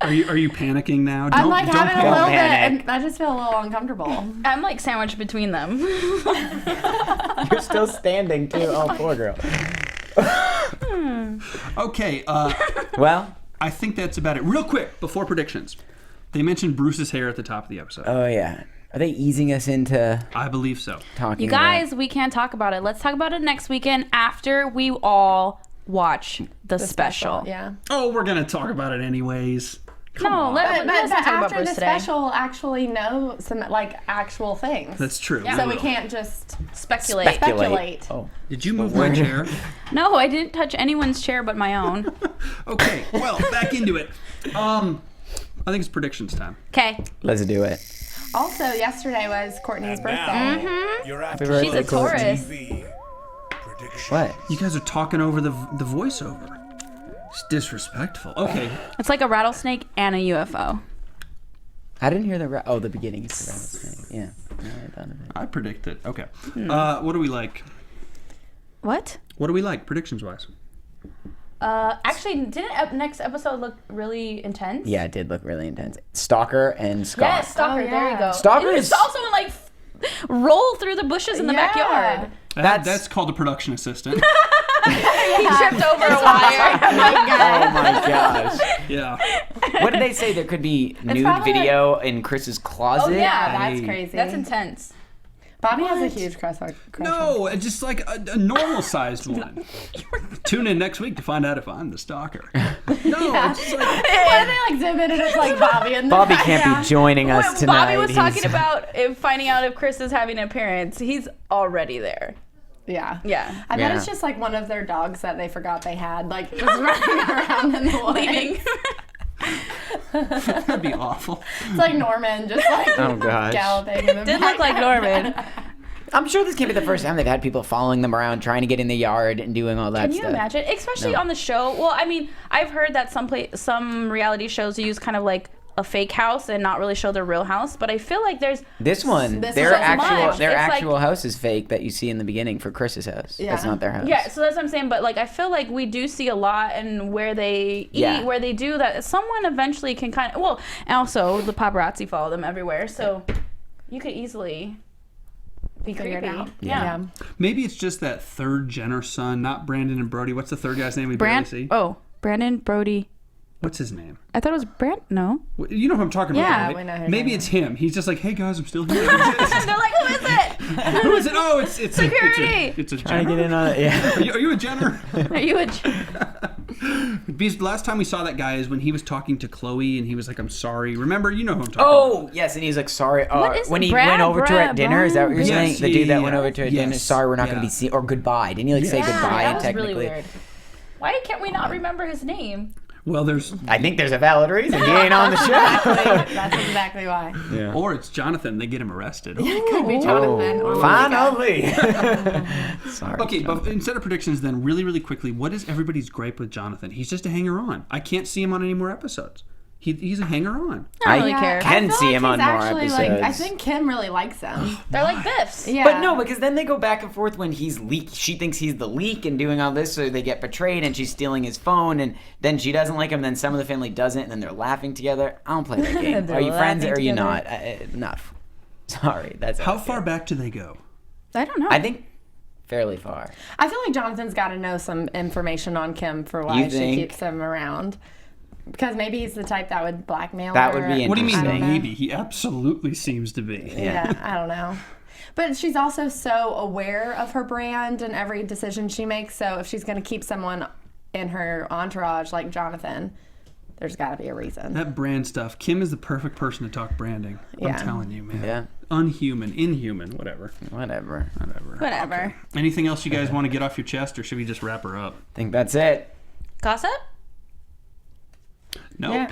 Speaker 2: Are you panicking now?
Speaker 5: I'm like having a little bit,
Speaker 3: panic.
Speaker 5: and I just feel a little uncomfortable.
Speaker 4: I'm like sandwiched between them.
Speaker 3: You're still standing, too. Oh, poor girl.
Speaker 2: Okay.
Speaker 3: Well,
Speaker 2: I think that's about it. Real quick before predictions. They mentioned Bruce's hair at the top of the episode.
Speaker 3: Oh yeah. Are they easing us into
Speaker 2: I believe so.
Speaker 3: talking?
Speaker 4: You guys, we can't talk about it. Let's talk about it next weekend after we all watch the special.
Speaker 5: Yeah.
Speaker 2: Oh, we're going to talk about it anyways.
Speaker 4: No, let's not talk about
Speaker 5: after
Speaker 4: Bruce
Speaker 5: the
Speaker 4: today.
Speaker 5: special, we'll actually know some like actual things.
Speaker 2: That's true.
Speaker 5: So we can't just
Speaker 4: Speculate.
Speaker 5: speculate.
Speaker 3: Oh.
Speaker 2: Did you move my chair?
Speaker 4: No, I didn't touch anyone's chair but my own.
Speaker 2: Okay, well, back into it. I think it's predictions time.
Speaker 4: Okay.
Speaker 3: Let's do it.
Speaker 5: Also, yesterday was Courtney's birthday.
Speaker 4: Mm-hmm.
Speaker 6: Your
Speaker 4: She's a Taurus.
Speaker 6: TV prediction.
Speaker 3: What?
Speaker 2: You guys are talking over the voiceover. It's disrespectful. Okay.
Speaker 4: It's like a rattlesnake and a UFO.
Speaker 3: I didn't hear the beginning. Is the rattlesnake. Yeah. No, I thought of it.
Speaker 2: I predict it. Okay. What do we like?
Speaker 4: What?
Speaker 2: What do we like, predictions-wise?
Speaker 4: Actually, didn't next episode look really intense?
Speaker 3: Yeah, it did look really intense. Stalker and Scott.
Speaker 4: Yes, Stalker.
Speaker 5: Oh, yeah.
Speaker 4: There you go.
Speaker 3: Stalker
Speaker 4: It
Speaker 3: is-
Speaker 4: was also like roll through the bushes in the
Speaker 5: Yeah.
Speaker 4: backyard.
Speaker 2: That's called a production assistant.
Speaker 4: He tripped over a wire.
Speaker 3: Oh my gosh.
Speaker 2: Yeah.
Speaker 3: What did they say? There could be nude
Speaker 5: probably
Speaker 3: video in Chris's closet?
Speaker 4: Oh, yeah.
Speaker 5: That's
Speaker 2: Hey.
Speaker 5: crazy.
Speaker 4: That's intense.
Speaker 5: Bobby has a huge crush on.
Speaker 2: No, it's just like a normal-sized one. Tune in next week to find out if I'm the stalker. No, it's just like...
Speaker 5: What if they like zoom in and it's like Bobby and
Speaker 3: Bobby can't be joining us
Speaker 4: When
Speaker 3: tonight.
Speaker 4: Bobby was
Speaker 3: He's-
Speaker 4: talking about finding out if Kris is having an appearance. He's already there.
Speaker 5: Yeah.
Speaker 4: Yeah.
Speaker 5: I bet
Speaker 3: Yeah.
Speaker 5: it's just like one of their dogs that they forgot they had, like just running around in the woods.
Speaker 4: Leaving.
Speaker 2: That'd be awful.
Speaker 5: It's like Norman just like
Speaker 3: Oh, gosh.
Speaker 5: galloping in the
Speaker 4: Did look like Norman.
Speaker 3: I'm sure this can't be the first time they've had people following them around, trying to get in the yard and doing all that
Speaker 4: Can you
Speaker 3: stuff.
Speaker 4: imagine? Especially
Speaker 3: No.
Speaker 4: on the show. Well, I mean, I've heard that some reality shows use kind of like a fake house and not really show their real house. But I feel like there's
Speaker 3: This one,
Speaker 5: This
Speaker 3: their
Speaker 5: is so
Speaker 3: actual
Speaker 4: much.
Speaker 3: their
Speaker 4: It's
Speaker 3: actual
Speaker 4: like-
Speaker 3: house is fake that you see in the beginning for Chris's house.
Speaker 5: Yeah.
Speaker 3: That's not their house.
Speaker 4: yeah. So that's what I'm saying. But like, I feel like we do see a lot, and where they eat,
Speaker 3: Yeah.
Speaker 4: where they do that, someone eventually can kind of. Well, and also the paparazzi follow them everywhere, so you could easily be
Speaker 5: Figured
Speaker 4: creepy.
Speaker 5: out.
Speaker 4: Yeah.
Speaker 2: Maybe it's just that third Jenner son, not Brandon and Brody. What's the third guy's name we barely see?
Speaker 4: Brandon Brody.
Speaker 2: What's his name?
Speaker 4: I thought it was No.
Speaker 2: You know who I'm talking
Speaker 4: Yeah.
Speaker 2: about,
Speaker 5: we know
Speaker 2: right?
Speaker 5: his
Speaker 2: Maybe
Speaker 5: name.
Speaker 2: it's him. He's just like, hey guys, I'm still here.
Speaker 4: They're like, who is it?
Speaker 2: Who is it? Oh, it's
Speaker 4: Security.
Speaker 2: It's a
Speaker 3: Trying to
Speaker 2: Jenner.
Speaker 3: get in on it. Yeah.
Speaker 2: Are you a Jenner?
Speaker 4: Are you a?
Speaker 2: Because the last time we saw that guy is when he was talking to Chloe and he was like, I'm sorry. Remember? You know who I'm talking about.
Speaker 3: Oh yes, and he's like, sorry.
Speaker 4: What is
Speaker 3: when he
Speaker 4: Brad-
Speaker 3: went over to her at dinner, is that what you're
Speaker 2: Yes,
Speaker 3: saying? The
Speaker 2: yeah,
Speaker 3: dude that
Speaker 2: yeah,
Speaker 3: went over to her dinner.
Speaker 2: yes,
Speaker 3: Sorry, we're not going
Speaker 2: yeah.
Speaker 3: to be seen. Or goodbye. Didn't he like say
Speaker 2: Yeah.
Speaker 3: goodbye?
Speaker 4: That was
Speaker 3: technically,
Speaker 4: really weird. Why can't we not remember his name?
Speaker 2: Well, there's...
Speaker 3: I think there's a valid reason he ain't on the show.
Speaker 5: That's exactly why.
Speaker 3: Yeah.
Speaker 2: Or it's Jonathan. They get him arrested.
Speaker 5: Could be Jonathan. or
Speaker 3: Finally. Sorry.
Speaker 2: Okay, but instead of predictions then, really, really quickly, what is everybody's gripe with Jonathan? He's just a hanger-on. I can't see him on any more episodes. He's a hanger-on.
Speaker 4: I don't really care.
Speaker 3: Can
Speaker 5: I feel
Speaker 3: see
Speaker 5: like
Speaker 3: him on
Speaker 5: he's
Speaker 3: more
Speaker 5: actually,
Speaker 3: episodes.
Speaker 5: Like, I think Kim really likes him.
Speaker 4: They're like Biffs.
Speaker 5: Yeah.
Speaker 3: But no, because then they go back and forth when he's leak. She thinks he's the leak and doing all this, so they get betrayed, and she's stealing his phone, and then she doesn't like him. Then some of the family doesn't, and then they're laughing together. I don't play that game.
Speaker 5: They're
Speaker 3: Are you friends or are you
Speaker 5: laughing
Speaker 3: not? Enough. Sorry, that's
Speaker 2: How far back do they go?
Speaker 4: I don't know.
Speaker 3: I think fairly far.
Speaker 5: I feel like Jonathan's got to know some information on Kim for why
Speaker 3: You
Speaker 5: she
Speaker 3: think?
Speaker 5: keeps him around. Because maybe he's the type that would blackmail
Speaker 3: That
Speaker 5: her.
Speaker 3: would be
Speaker 2: What do you mean,
Speaker 5: I don't know.
Speaker 2: maybe? He absolutely seems to be.
Speaker 5: Yeah, I don't know. But she's also so aware of her brand and every decision she makes. So if she's going to keep someone in her entourage like Jonathan, there's got to be a reason.
Speaker 2: That brand stuff. Kim is the perfect person to talk branding.
Speaker 5: Yeah.
Speaker 2: I'm telling you, man.
Speaker 3: Yeah.
Speaker 2: Unhuman, inhuman, whatever.
Speaker 3: Whatever.
Speaker 4: Whatever.
Speaker 2: Anything else you guys want to get off your chest, or should we just wrap her up?
Speaker 3: I think that's it.
Speaker 4: Gossip?
Speaker 2: No.
Speaker 5: Yeah.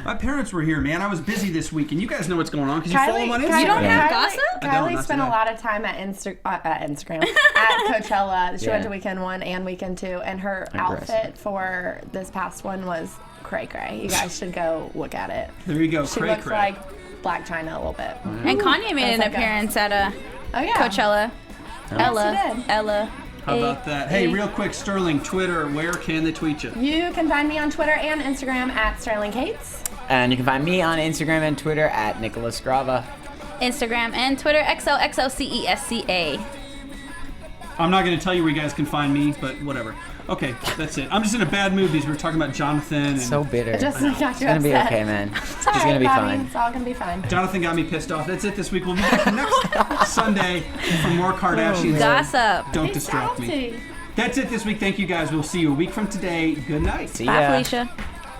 Speaker 2: My parents were here, man. I was busy this week, and you guys know what's going on because you follow them on Instagram.
Speaker 4: You don't have gossip?
Speaker 2: I don't,
Speaker 5: Kylie
Speaker 2: not
Speaker 5: spent a
Speaker 2: today.
Speaker 5: lot of time at Instagram, at Coachella. She went to weekend 1 and weekend 2, and her
Speaker 3: Impressive.
Speaker 5: outfit for this past one was cray cray. You guys should go look at it.
Speaker 2: There you go.
Speaker 5: She
Speaker 2: Cray
Speaker 5: looks
Speaker 2: cray.
Speaker 5: like Black China a little bit.
Speaker 4: And Kanye made an
Speaker 5: That's okay.
Speaker 4: appearance at
Speaker 5: Oh yeah,
Speaker 4: Coachella. Ella.
Speaker 5: she did.
Speaker 4: Ella.
Speaker 2: How about that? Hey, real quick, Sterling, Twitter, where can they tweet you?
Speaker 5: You can find me on Twitter and Instagram at Sterling Cates.
Speaker 3: And you can find me on Instagram and Twitter at Nicholas Grava.
Speaker 4: Instagram and Twitter, XOXOCESCA.
Speaker 2: I'm not going to tell you where you guys can find me, but whatever. Okay, that's it. I'm just in a bad mood because we were talking about Jonathan. And
Speaker 3: So bitter.
Speaker 5: It just got you
Speaker 3: It's gonna be
Speaker 5: upset.
Speaker 3: okay, man.
Speaker 5: It's
Speaker 3: It's
Speaker 5: all right,
Speaker 3: gonna be
Speaker 5: Bobby.
Speaker 3: fine.
Speaker 5: It's all gonna be fine.
Speaker 2: Jonathan got me pissed off. That's it this week. We'll be back next Sunday for more Kardashians.
Speaker 4: Gossip.
Speaker 2: Don't
Speaker 5: Be
Speaker 2: distract me.
Speaker 5: salty.
Speaker 2: That's it this week. Thank you guys. We'll see you a week from today. Good night.
Speaker 3: See
Speaker 4: Bye,
Speaker 3: ya.
Speaker 4: Felicia.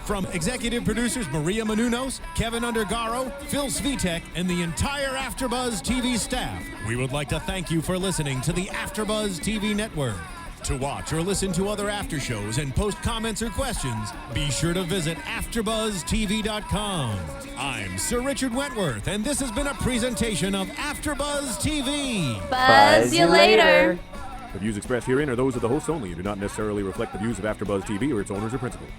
Speaker 1: From executive producers Maria Menounos, Kevin Undergaro, Phil Svitek, and the entire AfterBuzz TV staff, we would like to thank you for listening to the AfterBuzz TV network. To watch or listen to other after shows and post comments or questions, be sure to visit AfterBuzzTV.com. I'm Sir Richard Wentworth, and this has been a presentation of AfterBuzz TV.
Speaker 4: Buzz you later.
Speaker 7: The views expressed herein are those of the hosts only and do not necessarily reflect the views of AfterBuzz TV or its owners or principals.